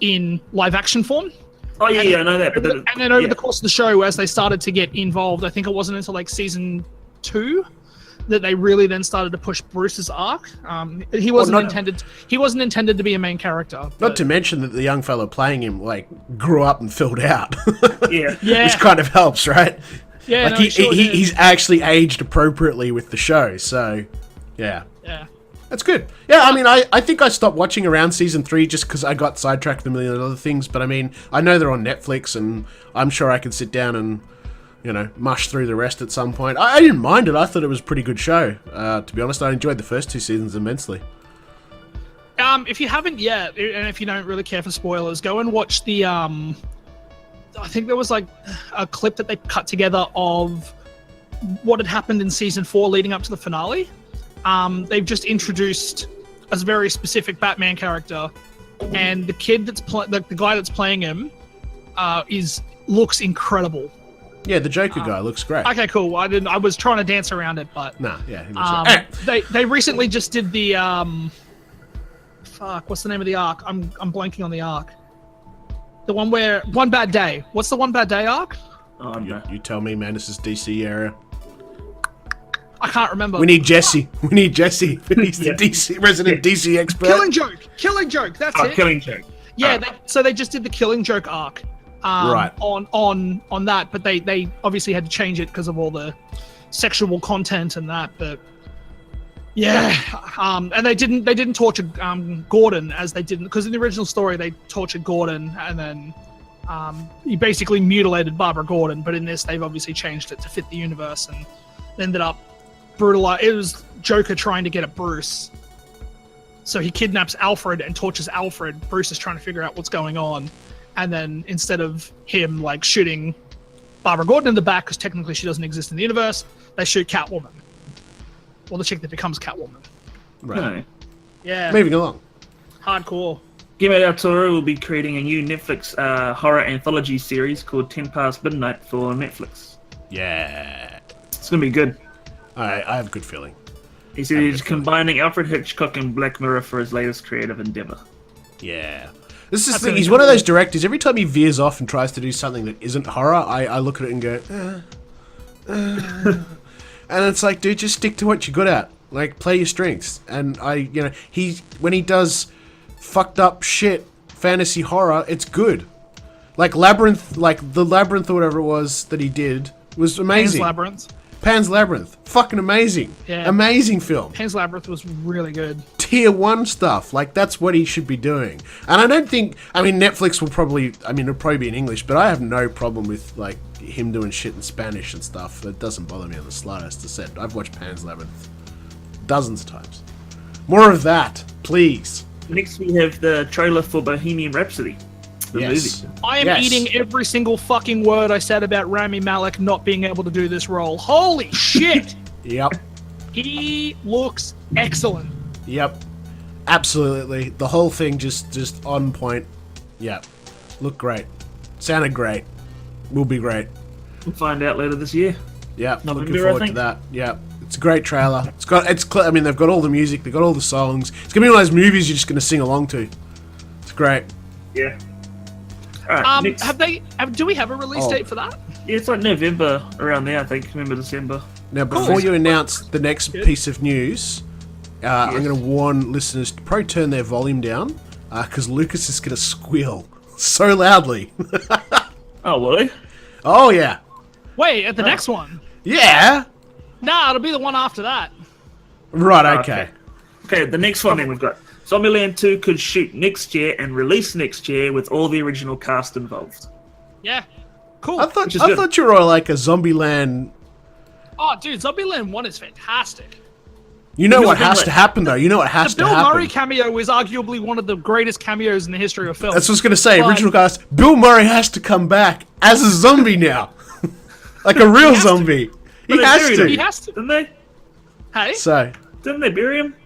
in live action form.
Oh yeah, I know that. But
and then over the course of the show, as they started to get involved, I think it wasn't until like season 2 that they really then started to push Bruce's arc. He wasn't intended to be a main character.
Not to mention that the young fellow playing him like grew up and filled out.
Yeah,
which kind of helps, right?
Yeah,
like he's actually aged appropriately with the show. So, yeah. That's good. Yeah, I mean, I think I stopped watching around season 3 just because I got sidetracked with a million other things. But I mean, I know they're on Netflix, and I'm sure I could sit down and, mush through the rest at some point. I didn't mind it. I thought it was a pretty good show. To be honest, I enjoyed the first 2 seasons immensely.
If you haven't yet, and if you don't really care for spoilers, go and watch the. I think there was like a clip that they cut together of what had happened in season 4 leading up to the finale. They've just introduced a very specific Batman character, and the kid that's the guy that's playing him looks incredible.
Yeah, the Joker guy looks great.
Okay, cool. I was trying to dance around it, but
no, yeah. He looks
great. They recently just did the what's the name of the arc? I'm blanking on the arc. The one where One Bad Day. What's the One Bad Day arc?
Oh, no.
You tell me, man. This is DC era.
I can't remember.
We need Jesse. He's the DC resident DC expert.
Killing Joke. That's it.
Killing Joke.
Yeah. So they just did the Killing Joke arc.
Right.
On that, but they obviously had to change it because of all the sexual content and that. But yeah, and they didn't torture Gordon as they didn't, because in the original story they tortured Gordon and then he basically mutilated Barbara Gordon. But in this, they've obviously changed it to fit the universe and ended up brutalized. It was Joker trying to get at Bruce, so he kidnaps Alfred and tortures Alfred. Bruce is trying to figure out what's going on, and then instead of him like shooting Barbara Gordon in the back, because technically she doesn't exist in the universe, they shoot Catwoman. Well, the chick that becomes Catwoman.
Right.
No.
Yeah.
Moving along.
Hardcore.
Guillermo del Toro will be creating a new Netflix horror anthology series called 10 Past Midnight for Netflix.
Yeah.
It's gonna be good.
I have a good feeling.
He said he's combining Alfred Hitchcock and Black Mirror for his latest creative endeavor.
Yeah. This is the thing. He's one of those directors, every time he veers off and tries to do something that isn't horror, I look at it and go, and it's like, dude, just stick to what you're good at. Like, play your strengths. And when he does fucked up shit, fantasy horror, it's good. Like Labyrinth, like the Labyrinth or whatever it was that he did was amazing. Pan's Labyrinth. Fucking amazing. Yeah. Amazing film.
Pan's Labyrinth was really good.
Tier 1 stuff. Like, that's what he should be doing. And I don't think... I mean, Netflix will probably... I mean, it'll probably be in English, but I have no problem with, like, him doing shit in Spanish and stuff. It doesn't bother me on the slightest. As I said, I've watched Pan's Labyrinth dozens of times. More of that, please.
Next, we have the trailer for Bohemian Rhapsody. The movie.
I am eating every single fucking word I said about Rami Malek not being able to do this role. Holy shit!
Yep.
He looks excellent.
Yep. Absolutely. The whole thing just on point. Yep. Looked great. Sounded great. Will be great.
We'll find out later this year.
Yep. Looking forward to that. Yep. It's a great trailer. I mean, they've got all the music, they've got all the songs. It's gonna be one of those movies you're just gonna sing along to. It's great.
Yeah. Right,
do we have a release date for that?
Yeah, it's like November, around there, I think. November, December.
Now, before you announce the next piece of news, I'm going to warn listeners to probably turn their volume down, because Lucas is going to squeal so loudly.
Oh, will he?
Oh, yeah.
Wait, at the next one?
Yeah.
Nah, it'll be the one after that.
Right, okay.
Okay, the next one then we've got Zombieland 2 could shoot next year and release next year with all the original cast involved.
Yeah. Cool.
I thought you were like a Zombieland...
Oh, dude, Zombieland 1 is fantastic.
You know what has to happen, though. You know what has to happen.
The Bill Murray cameo is arguably one of the greatest cameos in the history of film.
That's what I was going to say. Original cast. Bill Murray has to come back as a zombie now. Like a real zombie. He has to.
Didn't they?
Hey?
So.
Didn't they bury him?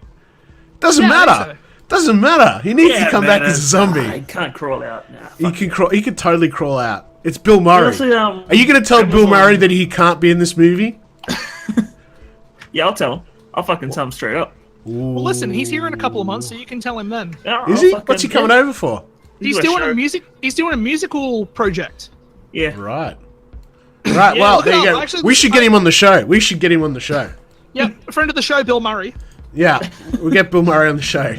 Doesn't matter. Doesn't matter. He needs to come back as a zombie.
He can't crawl out. Nah,
he can crawl. He could totally crawl out. It's Bill Murray.
Honestly,
are you going to tell Bill Murray that he can't be in this movie?
Yeah, I'll tell him. I'll fucking tell him straight up.
Well, listen, he's here in a couple of months, so you can tell him then.
Yeah,
Is he? What's he coming over for?
He's doing a musical project.
Yeah.
Right. Right. Well, there you go. Actually, we should get him on the show.
Yeah, a friend of the show, Bill Murray.
Yeah, we'll get Bill Murray on the show.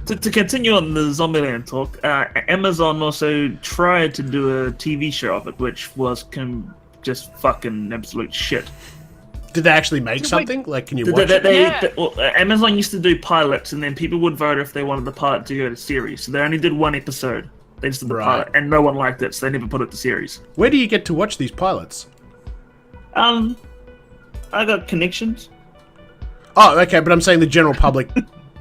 To continue on the Zombieland talk, Amazon also tried to do a TV show of it, which was just fucking absolute shit.
Did they actually make something? Like, can you watch it?
Amazon used to do pilots, and then people would vote if they wanted the pilot to go to series. So they only did one episode. They just did the pilot, and no one liked it, so they never put it to series.
Where do you get to watch these pilots?
I got connections.
Oh, okay, but I'm saying the general public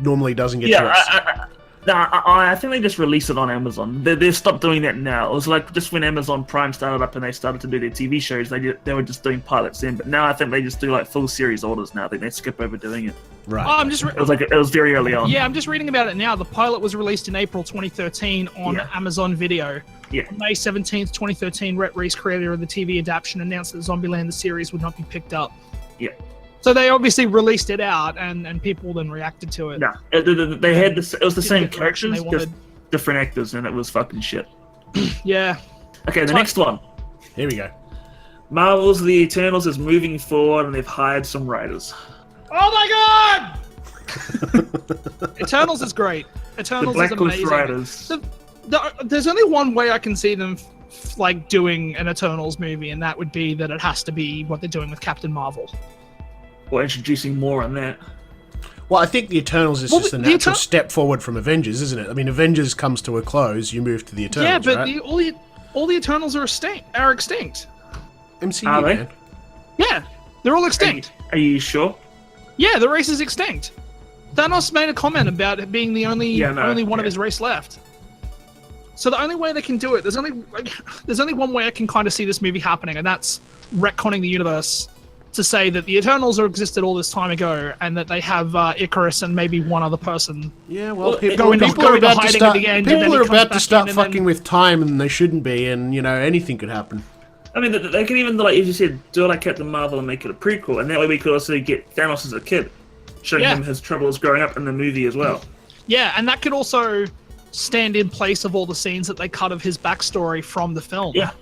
normally doesn't get to watch.
I think they just release it on Amazon. They've stopped doing that now. It was like just when Amazon Prime started up and they started to do their TV shows, they were just doing pilots then. But now I think they just do like full series orders now. They skip over doing it.
Right.
It was very early on.
Yeah, I'm just reading about it now. The pilot was released in April 2013 on Amazon Video.
Yeah.
On May 17th, 2013, Rhett Reese, creator of the TV adaptation, announced that Zombieland the series would not be picked up.
Yeah.
So they obviously released it out, and people then reacted to it.
No, they had this. It was the same characters, just different actors, and it was fucking shit.
Yeah.
Okay, the next one.
Here we go.
Marvel's The Eternals is moving forward, and they've hired some writers.
Oh my god! Eternals is great. Eternals is amazing.
Writers.
There's only one way I can see them like doing an Eternals movie, and that would be that it has to be what they're doing with Captain Marvel.
Or introducing more on that.
Well, I think the Eternals is just a natural step forward from Avengers, isn't it? I mean, Avengers comes to a close, you move to the Eternals,
yeah, but
right?
all the Eternals are extinct.
MCU, man.
Yeah, they're all extinct.
Are you sure?
Yeah, the race is extinct. Thanos made a comment about it being the only one of his race left. So the only way they can do it, there's only one way I can kind of see this movie happening, and that's retconning the universe to say that the Eternals existed all this time ago, and that they have Icarus and maybe one other person.
Yeah, well, people are about to start fucking with time, and they shouldn't be, and anything could happen.
I mean, they can even, like as you said, do it like Captain Marvel and make it a prequel, and that way we could also get Thanos as a kid, showing him his troubles growing up in the movie as well.
Yeah, and that could also stand in place of all the scenes that they cut of his backstory from the film.
Yeah.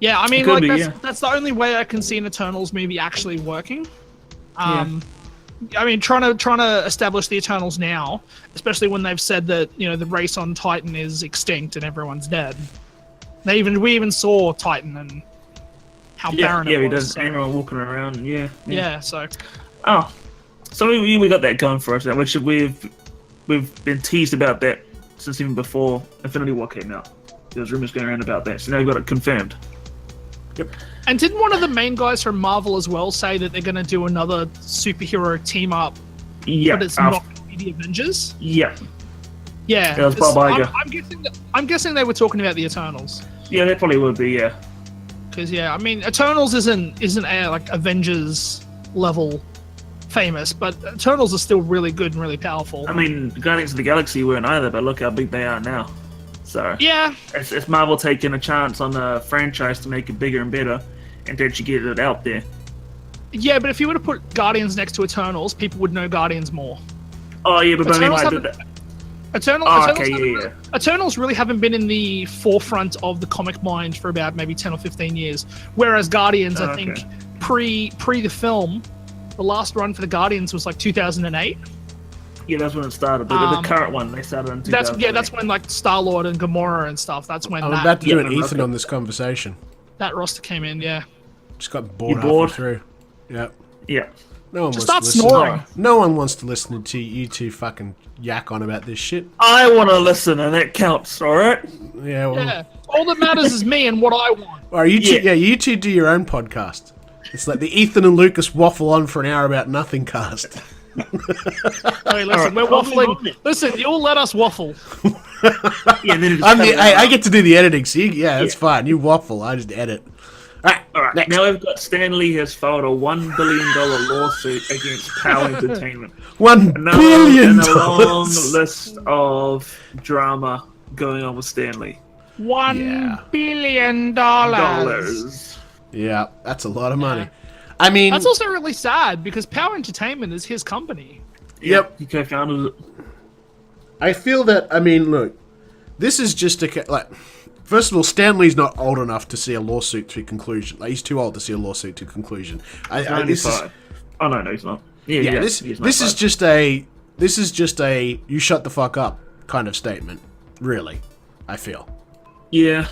Yeah, I mean, that's the only way I can see an Eternals movie actually working. I mean, trying to establish the Eternals now, especially when they've said that the race on Titan is extinct and everyone's dead. We even saw Titan and how barren it was.
Yeah, he does. Everyone walking around. Yeah.
So.
Oh, so we got that going for us now, which we've been teased about that since even before Infinity War came out. There's rumors going around about that, so now we've got it confirmed.
Yep.
And didn't one of the main guys from Marvel as well say that they're going to do another superhero team up?
Yeah.
But it's not going to be the Avengers?
Yeah.
Yeah.
That was Bob Iger.
I'm guessing they were talking about the Eternals.
Yeah, they probably would be, yeah.
Because, I mean, Eternals isn't like Avengers level famous, but Eternals are still really good and really powerful.
I mean, Guardians of the Galaxy weren't either, but look how big they are now. So
yeah,
it's Marvel taking a chance on the franchise to make it bigger and better, and to actually get it out there.
Yeah, but if you were to put Guardians next to Eternals, people would know Guardians more.
Oh yeah, but
Eternals really haven't been in the forefront of the comic mind for about maybe 10 or 15 years, whereas Guardians, I think, pre the film, the last run for the Guardians was like 2008.
Yeah, that's when it started. The current one, they started in 2008.
That's when like Star-Lord and Gamora and stuff. That's when
I'm about to do an Ethan on this conversation.
That roster came in, yeah.
Just got bored halfway through. Yeah.
Yeah.
No one
just
wants
start snoring.
No one wants to listen to you two fucking yak on about this shit.
I want to listen, and that counts, all right?
Yeah. Well.
Yeah. All that matters is me and what I want.
All right, you two do your own podcast. It's like the Ethan and Lucas waffle on for an hour about nothing cast.
Hey, listen, we're waffling. Listen, you'll let us waffle.
I
get to do the editing, so it's fine. You waffle, I just edit.
Alright, now we've got Stanley has filed a $1 billion lawsuit against Power Entertainment.
$1 billion!
And a long list of drama going on with Stanley.
$1 billion.
Yeah, that's a lot of money. I mean...
That's also really sad, because Power Entertainment is his company.
Yep.
He co-founded it.
I feel that, I mean, look, this is just first of all, Stanley's not old enough to see a lawsuit to conclusion. Like, he's too old to see a lawsuit to conclusion.
This is, oh no, he's not.
Yeah, this is just a you shut the fuck up kind of statement. Really, I feel.
Yeah.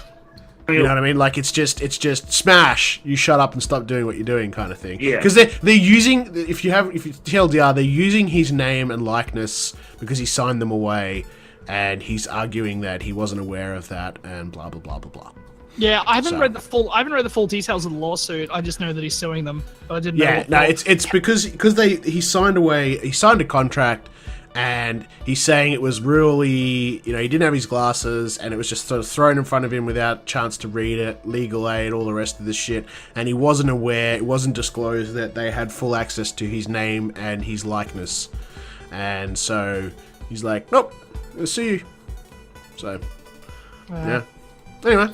You know what I mean? Like, it's just smash. You shut up and stop doing what you're doing, kind of thing.
Yeah.
Because they're using, if you TLDR, they're using his name and likeness because he signed them away, and he's arguing that he wasn't aware of that, and blah blah blah blah blah.
Yeah, I haven't read the full details of the lawsuit. I just know that he's suing them, but I didn't know. Yeah, no,
it's because he signed a contract. And he's saying it was really, he didn't have his glasses, and it was just sort of thrown in front of him without chance to read it, legal aid, all the rest of this shit. And he wasn't aware, it wasn't disclosed that they had full access to his name and his likeness. And so he's like, nope, I'll see you. So, yeah. Anyway.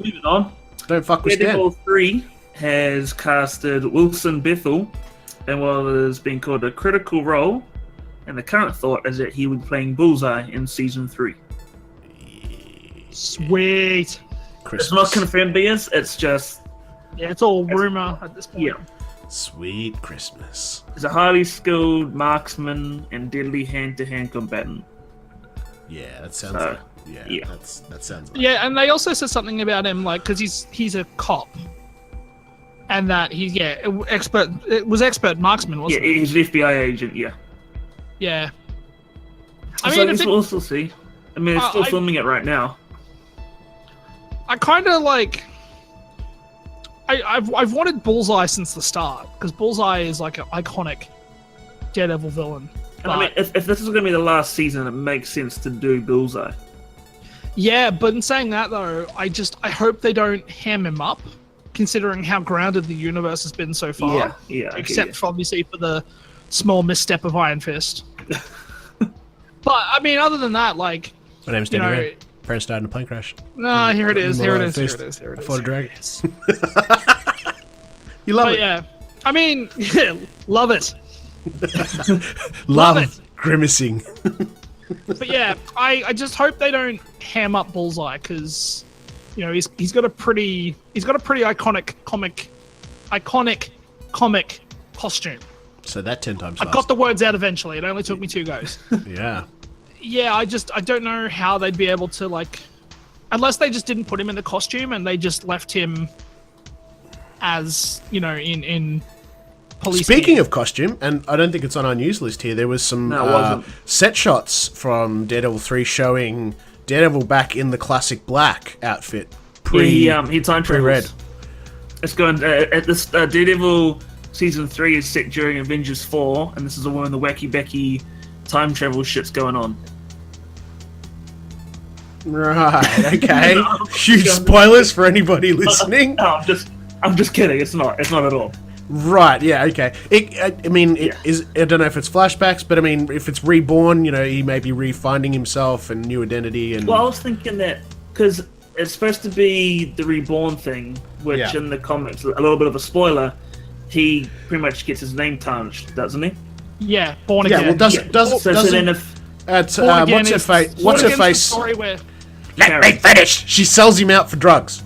Moving on.
Don't fuck with Stan.
Deadpool 3 has casted Wilson Bethel in what is being called a critical role. And the current thought is that he would be playing Bullseye in Season 3.
Sweet.
Christmas.
It's not confirmed, BS. It's just...
Yeah, it's all rumor at this point.
Yeah.
Sweet Christmas.
He's a highly skilled marksman and deadly hand-to-hand combatant.
Yeah, that sounds like... Yeah, that sounds like...
Yeah, and they also said something about him, like, because he's a cop. And that he's, expert marksman, wasn't he?
Yeah, he's an FBI agent, yeah.
Yeah.
I mean, we'll still see. I mean, it's still filming it right now.
I kind of like... I've wanted Bullseye since the start, because Bullseye is like an iconic Daredevil villain.
And I mean, if this is going to be the last season, it makes sense to do Bullseye.
Yeah, but in saying that, though, I hope they don't ham him up, considering how grounded the universe has been so far.
Yeah.
Except for, obviously, for the small misstep of Iron Fist. But, I mean, other than that, like...
My name's Danny. Parents died in a plane crash.
No, here it is. Here it is.
I fought a dragon. You love it.
Yeah. I mean, love it.
love it. Grimacing.
But yeah, I just hope they don't ham up Bullseye, because he's got a pretty iconic comic costume.
So that 10 times.
I got the words out eventually. It only took me 2 goes.
Yeah.
Yeah, I don't know how they'd be able to, like, unless they just didn't put him in the costume and they just left him as, in police.
Speaking of costume, and I don't think it's on our news list here, there was some set shots from Daredevil 3 showing Daredevil back in the classic black outfit.
He time travels.
Red.
It's going at this Daredevil Season 3 is set during Avengers 4, and this is when the wacky Becky time travel shit's going on.
Right, okay. Huge spoilers for anybody listening.
No, I'm just kidding. It's not at all.
Right, yeah, okay. I don't know if it's flashbacks, but I mean, if it's reborn, he may be refinding himself and new identity. And
well, I was thinking that because it's supposed to be the reborn thing, which in the comics, a little bit of a spoiler, he pretty much gets his name tarnished, doesn't he?
Yeah, born again.
Yeah, well, doesn't what's her face? Let me finish. She sells him out for drugs.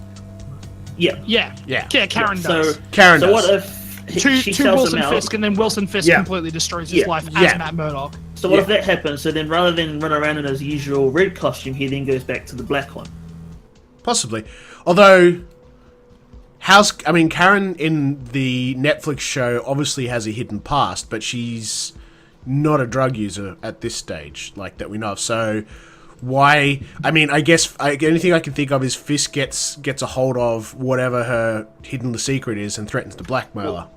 Yeah, Karen does.
Karen does.
So what if she sells
Wilson
him out?
Fisk, and then Wilson Fisk completely destroys his life as Matt Murdock.
So what if that happens? So then, rather than run around in his usual red costume, he then goes back to the black one.
Possibly, although. Karen in the Netflix show obviously has a hidden past, but she's not a drug user at this stage, like that we know of. So why? I guess anything I can think of is Fisk gets a hold of whatever her hidden secret is and threatens to blackmail her.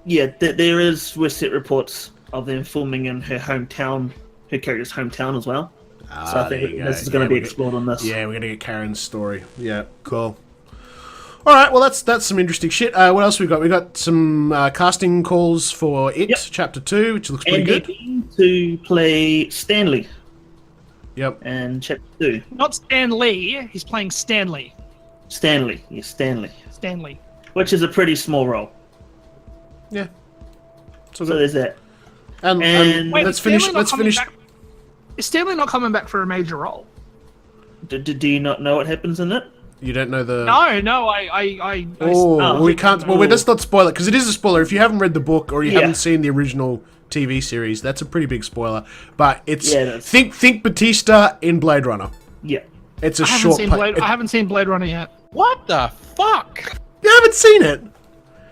Yeah, there is set reports of them filming in her hometown, her character's hometown as well. So I think this is going to be explored on this.
Yeah, we're going to get Karen's story. Yeah, cool. All right, well, that's some interesting shit. What else we got? We got some casting calls for It Chapter 2, which looks pretty good.
To play Stanley.
Yep.
And Chapter 2.
Not Stan Lee. He's playing Stanley.
Stanley. Yes, Stanley.
Stanley.
Which is a pretty small role.
Yeah.
So there's that.
And
wait,
let's finish.
Is Stanley not coming back for a major role?
Do you not know what happens in it?
You don't know the...
No,
we can't... Well, let's not spoil it, because it is a spoiler. If you haven't read the book or you haven't seen the original TV series, that's a pretty big spoiler. But it's... think Batista in Blade Runner.
Yeah.
It's a
I haven't seen Blade Runner yet.
What the fuck?
You haven't seen it?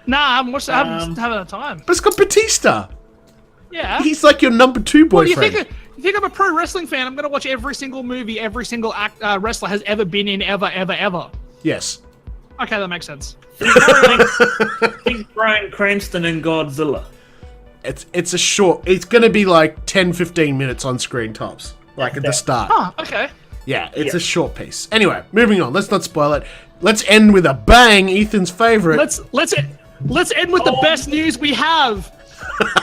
Nah, I haven't watched it. I haven't had the time.
But it's got Batista.
Yeah.
He's like your number 2 boyfriend.
Well, you think I'm a pro wrestling fan? I'm going to watch every single movie every single wrestler has ever been in, ever.
Yes.
Okay, that makes sense.
Think Bryan Cranston in Godzilla.
It's a short... It's going to be like 10-15 minutes on screen tops. Like at the start.
Oh, okay.
Yeah, it's a short piece. Anyway, moving on. Let's not spoil it. Let's end with a bang. Ethan's favorite.
Let's end with the best news we have.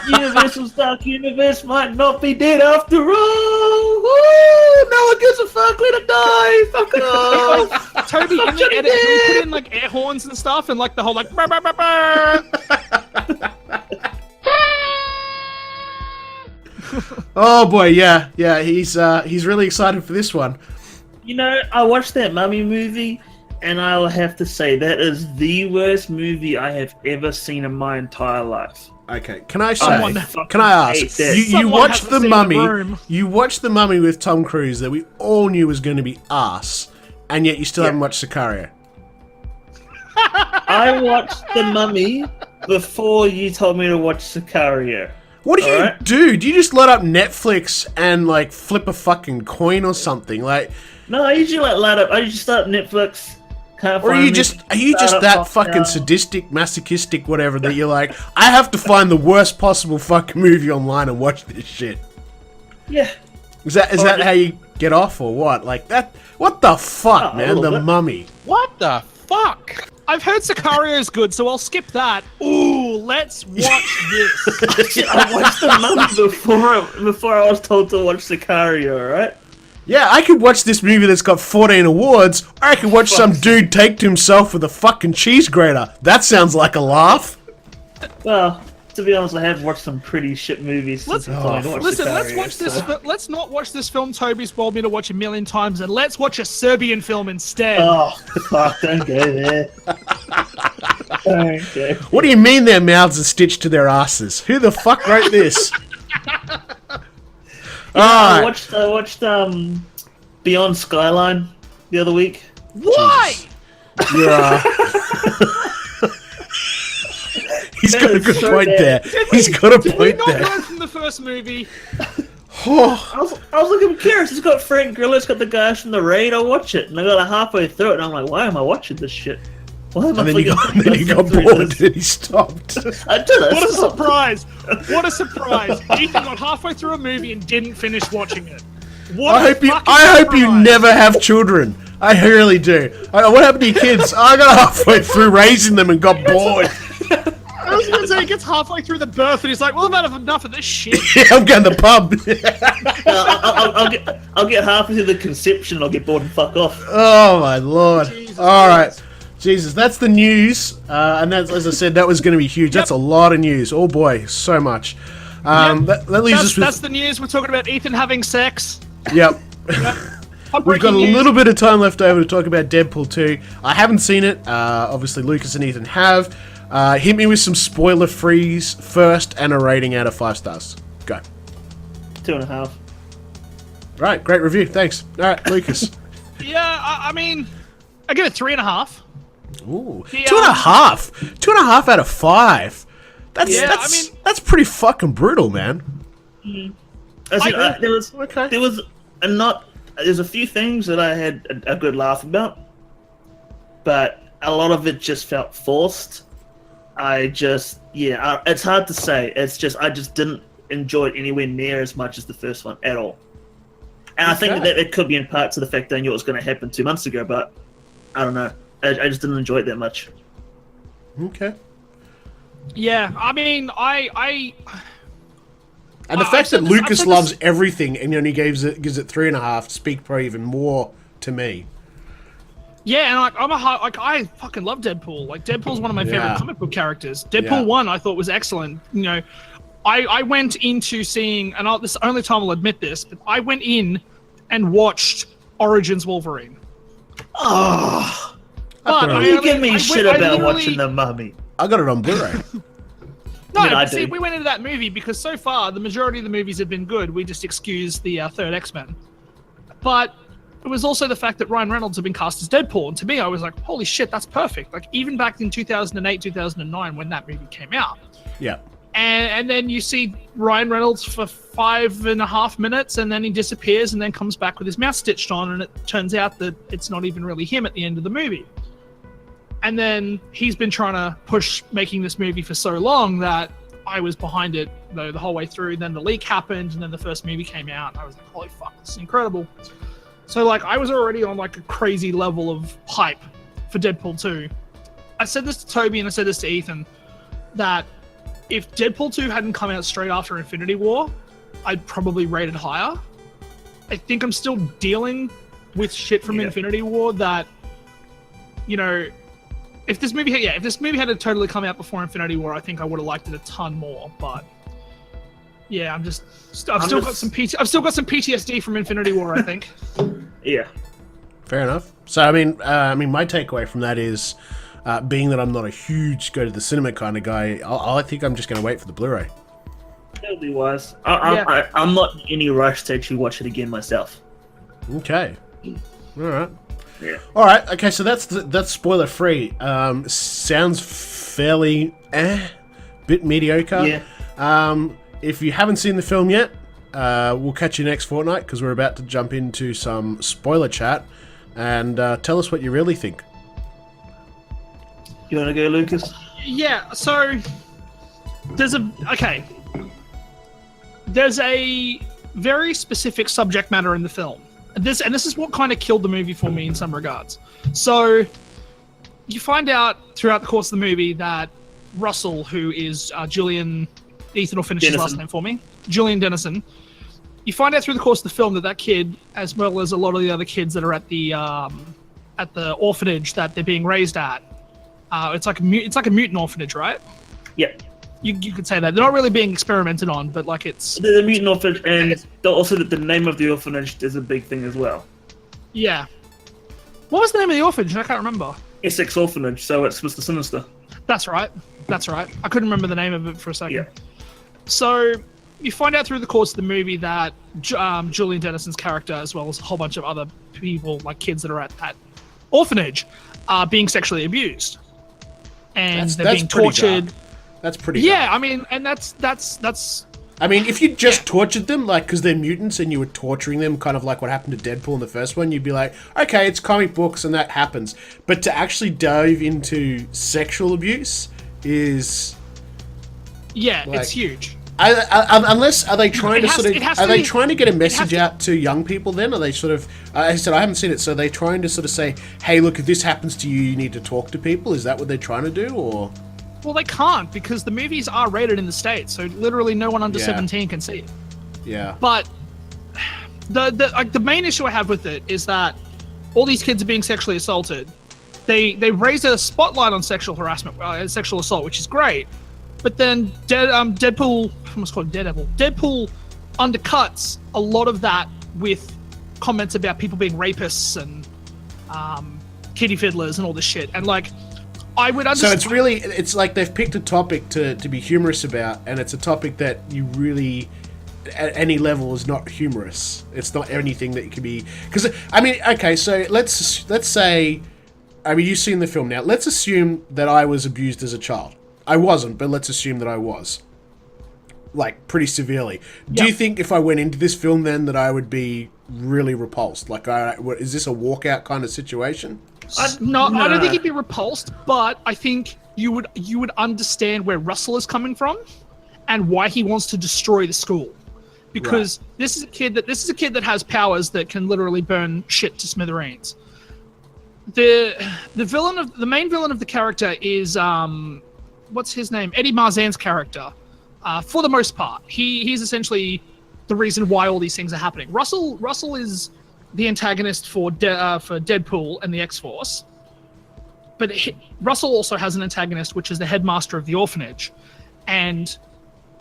Universal's Dark Universe might not be dead after all. Woo! No one gives a fuck. Let it die. Fuck it off.
Toby, in the edit, can we put in like air horns and stuff and like the whole like burr, burr, burr, burr.
Oh boy, yeah, he's really excited for this one.
You know, I watched that Mummy movie, and I'll have to say that is the worst movie I have ever seen in my entire life.
Okay, can I ask? You watched The Mummy. You watched The Mummy with Tom Cruise that we all knew was going to be ass, and yet you still haven't watched Sicario.
I watched The Mummy before you told me to watch Sicario.
What do you do? Do you just load up Netflix and like flip a fucking coin or something? Like,
no, I usually I usually start Netflix.
Or are you just that fucking sadistic, masochistic, whatever, that you're like, I have to find the worst possible fucking movie online and watch this shit?
Yeah.
Is that how you get off or what? Like that? What the fuck, man? The Mummy.
What the fuck?
I've heard Sicario's good, so I'll skip that. Ooh, let's watch this.
I watched The Mummy before I was told to watch Sicario, right?
Yeah, I could watch this movie that's got 14 awards, or I could watch some dude take to himself with a fucking cheese grater. That sounds like a laugh.
Well, to be honest, I have watched some pretty shit movies. Let's not
watch this film Toby's told me to watch a million times, and let's watch a Serbian film instead.
Oh, fuck, don't go there. Okay.
What do you mean their mouths are stitched to their asses? Who the fuck wrote this?
I watched Beyond Skyline the other week.
Why?
Yeah. He's got a good point there. He's got a point there. Did we not
learn from the first movie?
I was looking curious. It's got Frank Grillo, it's got the guys from The Raid. I'll watch it. And I got halfway through it, and I'm like, why am I watching this shit?
And then you got bored and he stopped.
I did it.
What a surprise! What a surprise! Ethan got halfway through a movie and didn't finish watching it.
I hope you never have children. I really do. What happened to your kids? I got halfway through raising them and got bored.
I was going to say, he gets halfway through the birth and he's like, well, I've had enough of this shit.
Yeah, I'm going to the pub.
I'll get halfway through the conception and I'll get bored and fuck off.
Oh, my Lord. All right. Jesus, that's the news, and that's, as I said, that was going to be huge. That's a lot of news. Oh boy, so much. That leaves us with...
That's the news. We're talking about Ethan having sex.
Yep. We've got a little bit of time left over to talk about Deadpool 2. I haven't seen it. Obviously, Lucas and Ethan have. Hit me with some spoiler-frees first and a rating out of 5 stars. Go.
2.5.
Right, great review. Thanks. All right, Lucas.
I mean, I give it 3.5.
Ooh, 2.5. 2.5 out of 5. That's pretty fucking brutal, man.
There's a few things that I had a good laugh about, but a lot of it just felt forced. It's hard to say. I just didn't enjoy it anywhere near as much as the first one at all. And I think that it could be in part to the fact that I knew it was going to happen 2 months ago, but I don't know. I just didn't enjoy it that much.
Okay.
Yeah, I mean,
And the fact that Lucas loves everything and only gives it 3.5 speak probably even more to me.
Yeah, and I fucking love Deadpool. Like, Deadpool's one of my favorite comic book characters. Deadpool 1 I thought was excellent. You know, I went into seeing, and this is the only time I'll admit this, but I went in and watched Origins Wolverine.
Oh,
but
you give me shit about watching The Mummy.
I got it on Blu-ray.
See, we went into that movie because so far the majority of the movies have been good. We just excused the third X-Men. But it was also the fact that Ryan Reynolds had been cast as Deadpool. And to me, I was like, holy shit, that's perfect. Like, even back in 2008, 2009, when that movie came out.
Yeah.
And then you see Ryan Reynolds for 5.5 minutes, and then he disappears and then comes back with his mouth stitched on, and it turns out that it's not even really him at the end of the movie. And then he's been trying to push making this movie for so long that I was behind it the whole way through. Then the leak happened, and then the first movie came out, and I was like, holy fuck, this is incredible. So, like, I was already on, like, a crazy level of hype for Deadpool 2. I said this to Toby and I said this to Ethan, that if Deadpool 2 hadn't come out straight after Infinity War, I'd probably rate it higher. I think I'm still dealing with shit from Infinity War that, you know, if this movie had totally come out before Infinity War, I think I would have liked it a ton more. But yeah, I've still got some PTSD from Infinity War, I think.
Yeah.
Fair enough. So I mean, my takeaway from that is, being that I'm not a huge go to the cinema kind of guy, I think I'm just going to wait for the Blu-ray.
That'll be wise. I'm not in any rush to actually watch it again myself.
Okay. All right.
Yeah.
All right. Okay. So that's spoiler free. Sounds fairly bit mediocre.
Yeah.
If you haven't seen the film yet, we'll catch you next fortnight because we're about to jump into some spoiler chat, and tell us what you really think.
You want to go, Lucas?
Yeah. So there's a very specific subject matter in the film. This is what kind of killed the movie for me in some regards. So you find out throughout the course of the movie that Russell, who is Julian, Ethan will finish his last name for me, Julian Dennison. You find out through the course of the film that kid, as well as a lot of the other kids that are at the orphanage that they're being raised at, it's like a mutant orphanage, right?
Yeah.
You could say that. They're not really being experimented on, but like it's...
The mutant orphanage, and also the name of the orphanage is a big thing as well.
Yeah. What was the name of the orphanage? I can't remember.
Essex Orphanage, so it's Mr. Sinister.
That's right. I couldn't remember the name of it for a second.
Yeah.
So you find out through the course of the movie that Julian Dennison's character, as well as a whole bunch of other people, like kids that are at that orphanage, are being sexually abused. And they're being tortured.
Dark. That's pretty
Yeah,
dark.
I mean, and that's...
I mean, if you just tortured them, like, because they're mutants and you were torturing them, kind of like what happened to Deadpool in the first one, you'd be like, okay, it's comic books and that happens. But to actually dive into sexual abuse is...
Yeah, like, it's huge.
Unless, are they trying trying to get a message out to young people then? Are they sort of... I said, I haven't seen it, so are they trying to sort of say, hey, look, if this happens to you, you need to talk to people? Is that what they're trying to do, or...
Well, they can't, because the movies are rated in the States, so literally no one under 17 can see it.
Yeah.
But the main issue I have with it is that all these kids are being sexually assaulted. They raise a spotlight on sexual harassment, sexual assault, which is great. But then Deadpool, I almost called Daredevil. Deadpool undercuts a lot of that with comments about people being rapists and kitty fiddlers and all this shit. And like, I would understand.
So it's like they've picked a topic to be humorous about, and it's a topic that you really, at any level, is not humorous. It's not anything that can be... Because, I mean, okay, so let's say... I mean, you've seen the film now. Let's assume that I was abused as a child. I wasn't, but let's assume that I was. Like, pretty severely. Do you think if I went into this film then that I would be really repulsed? Like, is this a walkout kind of situation?
No, I don't think you'd be repulsed, but I think you would understand where Russell is coming from and why he wants to destroy the school. Because this is a kid that has powers that can literally burn shit to smithereens. the main villain of the character is what's his name? Eddie Marsan's character. For the most part, he's essentially the reason why all these things are happening. Russell is the antagonist for Deadpool and the X-Force, but Russell also has an antagonist, which is the headmaster of the orphanage, and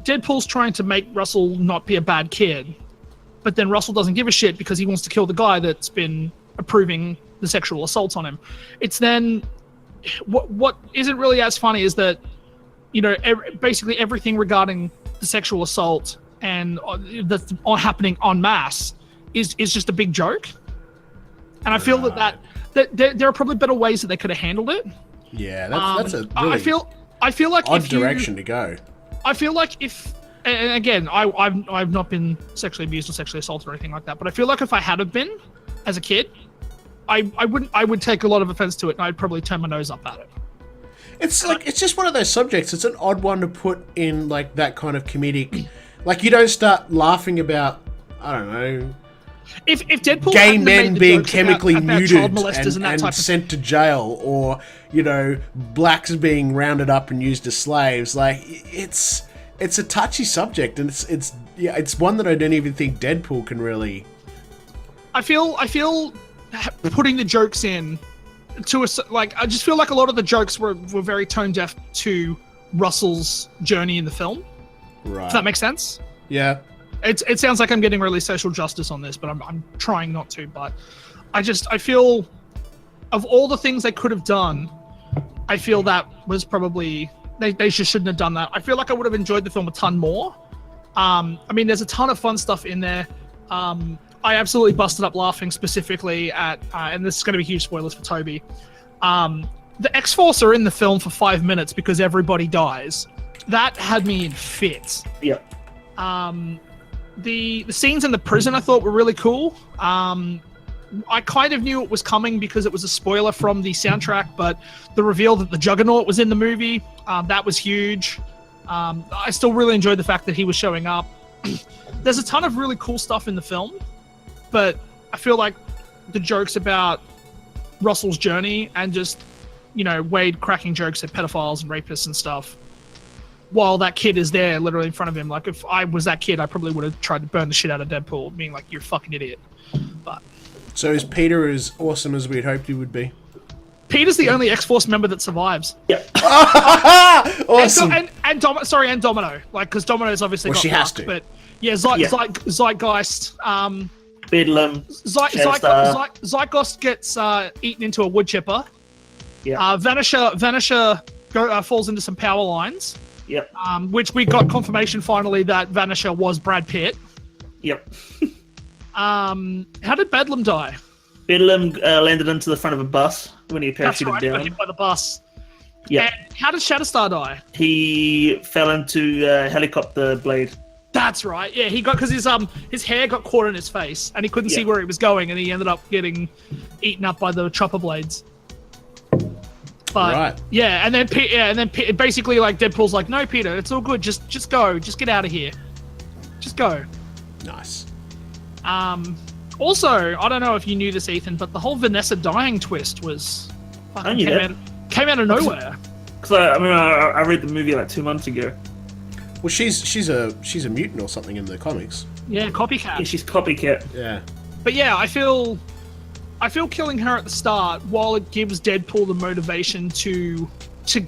Deadpool's trying to make Russell not be a bad kid, but then Russell doesn't give a shit because he wants to kill the guy that's been approving the sexual assaults on him. It's then what isn't really as funny is that, you know, basically everything regarding the sexual assault and that's happening en masse is just a big joke. And I feel that there are probably better ways that they could have handled it.
Yeah, that's a really
I feel like
odd direction to go.
I feel like if, and again, I've not been sexually abused or sexually assaulted or anything like that, but I feel like if I had have been as a kid, I would take a lot of offense to it, and I'd probably turn my nose up at it.
It's like, it's just one of those subjects. It's an odd one to put in like that kind of comedic. Like, you don't start laughing about, I don't know,
if Deadpool
gay men being chemically
about
muted
and
sent to jail, or, you know, blacks being rounded up and used as slaves. Like, it's a touchy subject, and it's one that I don't even think Deadpool can really.
I feel putting the jokes in to I just feel like a lot of the jokes were very tone deaf to Russell's journey in the film.
Right.
Does that make sense?
Yeah.
It sounds like I'm getting really social justice on this, but I'm trying not to. But I feel, of all the things they could have done, I feel that was probably they just shouldn't have done that. I feel like I would have enjoyed the film a ton more. I mean, there's a ton of fun stuff in there. I absolutely busted up laughing specifically at, and this is going to be huge spoilers for Toby. The X-Force are in the film for 5 minutes because everybody dies. That had me in fits.
Yeah.
The scenes in the prison I thought were really cool. I kind of knew it was coming because it was a spoiler from the soundtrack, but the reveal that the Juggernaut was in the movie, that was huge. I still really enjoyed the fact that he was showing up. There's a ton of really cool stuff in the film, but I feel like the jokes about Russell's journey and just, you know, Wade cracking jokes at pedophiles and rapists and stuff, while that kid is there literally in front of him. Like, if I was that kid, I probably would have tried to burn the shit out of Deadpool, being like, you're a fucking idiot. But
so is Peter as awesome as we'd hoped he would be?
Peter's the only X-Force member that survives.
Yeah.
Awesome.
And Domino. Like, because Domino's obviously got
she has
luck,
to.
but yeah, Zeitgeist.
Bedlam.
Zeitgeist gets eaten into a wood chipper.
Yeah.
Vanisher falls into some power lines.
Yep.
Which we got confirmation finally that Vanisher was Brad Pitt.
Yep.
How did Bedlam die?
Bedlam landed into the front of a bus when he parachuted
That's right,
down.
got hit by the bus.
Yeah.
And how did Shatterstar die?
He fell into a helicopter blade.
That's right. Yeah, he got, because his hair got caught in his face and he couldn't see where he was going, and he ended up getting eaten up by the chopper blades. But
right.
yeah, and then basically, like, Deadpool's like, no, Peter, it's all good. Just go. Just get out of here. Just go.
Nice.
Also, I don't know if you knew this, Ethan, but the whole Vanessa dying twist was came out of nowhere.
Because I read the movie like 2 months ago.
Well, she's a mutant or something in the comics.
Yeah, copycat.
Yeah, she's copycat.
Yeah.
But yeah, I feel killing her at the start, while it gives Deadpool the motivation to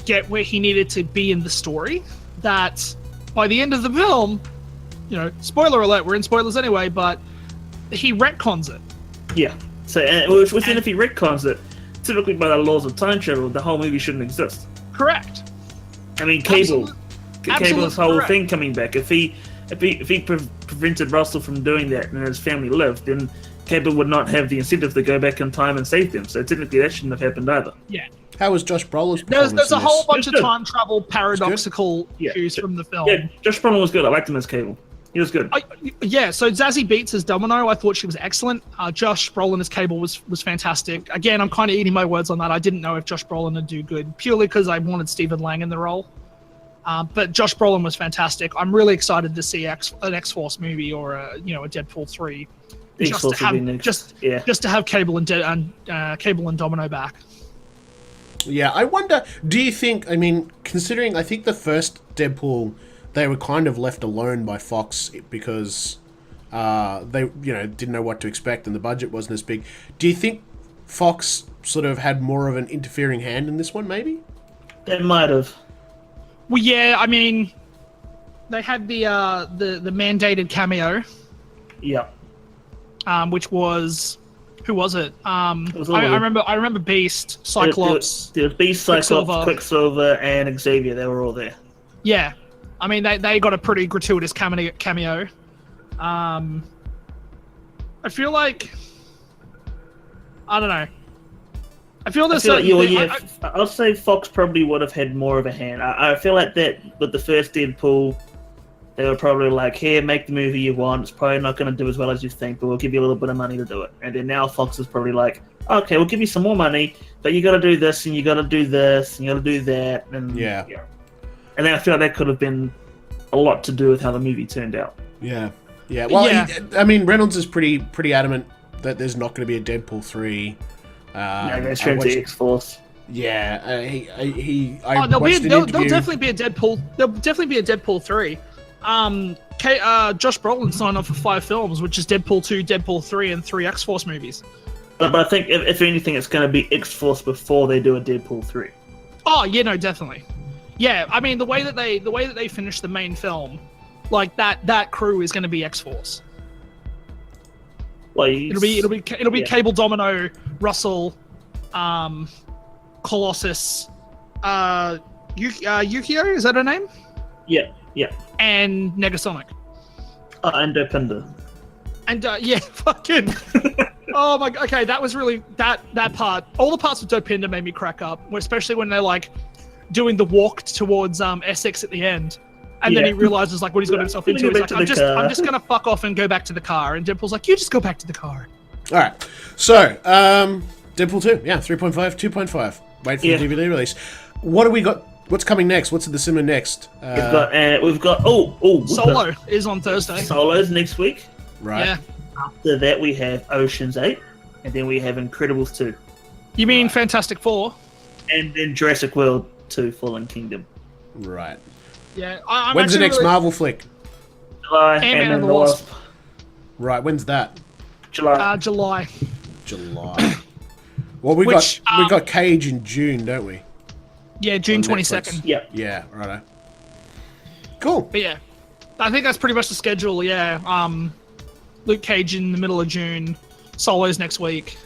get where he needed to be in the story, that by the end of the film, you know, spoiler alert, we're in spoilers anyway, but he retcons it.
Yeah. So, within if he retcons it, typically by the laws of time travel, the whole movie shouldn't exist.
Correct.
I mean, Cable's whole
correct.
thing coming back. If he prevented Russell from doing that and his family lived, then Cable would not have the incentive to go back in time and save them. So technically, that shouldn't have happened either.
Yeah.
How was Josh Brolin's performance?
There's a
in
whole
this?
bunch of time travel paradoxical
Yeah.
issues from the film.
Yeah, Josh Brolin was good. I liked him as Cable. He was good.
So Zazie Beetz as Domino, I thought she was excellent. Josh Brolin as Cable was fantastic. Again, I'm kind of eating my words on that. I didn't know if Josh Brolin would do good, purely because I wanted Stephen Lang in the role. But Josh Brolin was fantastic. I'm really excited to see an X-Force movie or a Deadpool 3.
X-Force will be next.
Just to have Cable and Domino back.
Yeah, I wonder, do you think, I mean, considering, I think the first Deadpool, they were kind of left alone by Fox because they, didn't know what to expect and the budget wasn't as big. Do you think Fox sort of had more of an interfering hand in this one, maybe?
They might have.
Well, yeah, I mean, they had the mandated cameo.
Yeah.
Which was... Who was it? I
remember.
remember Beast, Cyclops.
There was Beast, Cyclops, Quicksilver, and Xavier. They were all there.
Yeah, I mean they got a pretty gratuitous cameo. I feel like I don't know. I feel there's
I'll say Fox probably would have had more of a hand. I feel like that with the first Deadpool. They were probably like, here, make the movie you want. It's probably not going to do as well as you think, but we'll give you a little bit of money to do it. And then now Fox is probably like, okay, we'll give you some more money, but you got to do this, and you got to do this, and you got to do that. And
yeah.
And then I feel like that could have been a lot to do with how the movie turned out.
Yeah. Yeah. Well, I mean, Reynolds is pretty adamant that there's not going to be a Deadpool 3.
Go straight to X-Force.
Yeah.
There'll definitely be a Deadpool. There'll definitely be a Deadpool 3. Josh Brolin signed on for 5 films, which is Deadpool 2, Deadpool 3, and 3 X-Force movies.
But I think, if anything, it's going to be X-Force before they do a Deadpool 3.
Oh, yeah, no, definitely. Yeah, I mean, the way that they finish the main film, like that crew is going to be X-Force.
Well,
it'll be Cable, Domino, Russell, Colossus, Yukio, is that her name?
Yeah.
And Negasonic.
And Dopinder.
And fucking. Oh my. Okay, that was really that part. All the parts with Dopinder made me crack up, especially when they're like doing the walk towards Essex at the end, and then he realizes like what he's got himself into. He's like, I'm just gonna fuck off and go back to the car. And Deadpool's like, you just go back to the car.
All right. So, Deadpool 2, 3.5, 2.5. Wait for the DVD release. What do we got? What's coming next? What's at the cinema next?
We've got
Solo is on Thursday.
Solo's next week.
Right.
Yeah.
After that, we have Ocean's 8, and then we have Incredibles 2.
You mean Fantastic Four?
And then Jurassic World 2: Fallen Kingdom.
Right.
Yeah.
When's the next Marvel flick?
July.
Ant-Man and the Wasp.
Right. When's that?
July.
July.
Well, we got Cage in June, don't we?
Yeah, June 22nd.
Yeah.
Yeah, righto. Cool.
But yeah, I think that's pretty much the schedule, yeah. Luke Cage in the middle of June, Solo's next week,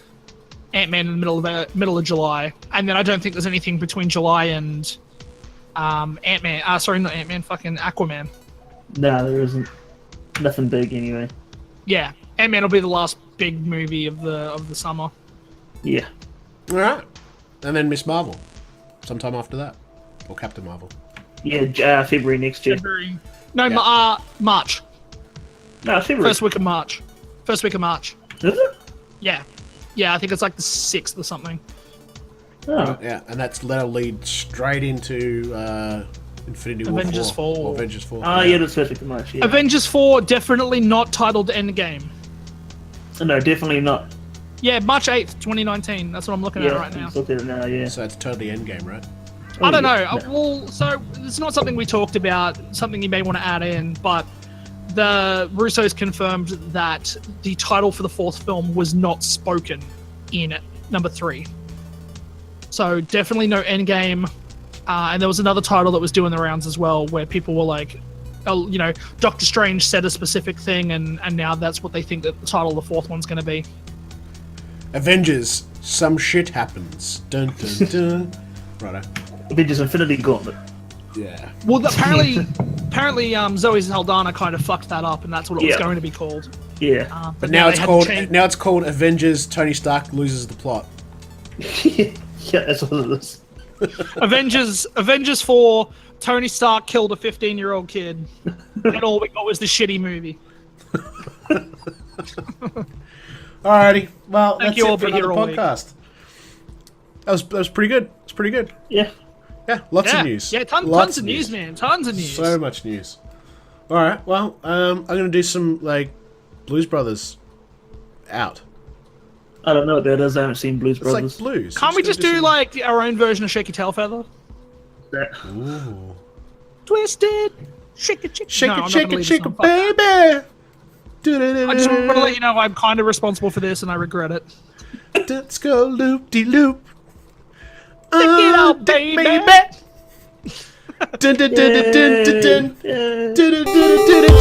Ant-Man in the middle of July, and then I don't think there's anything between July and Ant-Man. Sorry, not Ant-Man, fucking Aquaman.
No, there isn't. Nothing big anyway.
Yeah, Ant-Man will be the last big movie of the summer.
Yeah.
Alright. And then Miss Marvel. Sometime after that. Or Captain Marvel.
Yeah, February next year.
February. No, March.
No, February.
First week of March.
Is it?
Yeah. Yeah, I think it's like the 6th or something.
Oh.
Yeah, and that'll lead straight into Infinity War
Avengers 4.
Or Avengers 4.
Oh, yeah, that's first week of March, yeah.
Avengers 4, definitely not titled Endgame.
No, definitely not.
Yeah, March 8th, 2019. That's what I'm looking at right now.
Looking at it now, yeah.
So it's totally Endgame, right?
I don't know. Well, so it's not something we talked about, something you may want to add in, but the Russos confirmed that the title for the 4th film was not spoken in number 3. So definitely no Endgame. And there was another title that was doing the rounds as well, where people were like, oh, Doctor Strange said a specific thing, and now that's what they think that the title of the 4th one's going to be. Avengers,
some shit happens. Dun dun dun. Righto.
Avengers Infinity Gauntlet.
Yeah.
Well, apparently, Zoe Saldana kind of fucked that up, and that's what it was going to be called.
Yeah.
But now it's called Avengers. Tony Stark loses the plot.
Yeah, that's what it is.
Avengers 4. Tony Stark killed a 15-year-old kid, and all we got was the shitty movie.
Alrighty, well,
Thank
that's
you all
it for
for
another
here all
podcast. That was pretty good. It's pretty good.
Yeah.
Yeah, lots of news.
Yeah, tons of news, man. Tons of news.
So much news. Alright, well, I'm going to do some, Blues Brothers out?
I don't know what that is. I haven't seen Blues
It's
Brothers.
like blues.
Can't we just do like our own version of Shake Your Tail Feather?
Ooh.
Twisted, shake it,
Shake
no,
it,
I'm
shake
not gonna
it,
leave
shake
this
it,
on. Fuck that.
baby.
I just want to let you know I'm kind of responsible for this, and I regret it.
Let's go loop de loop.
Stick it out, baby.
Dun, dun, dun, dun, dun, dun, dun. Dun, dun, dun, dun, dun.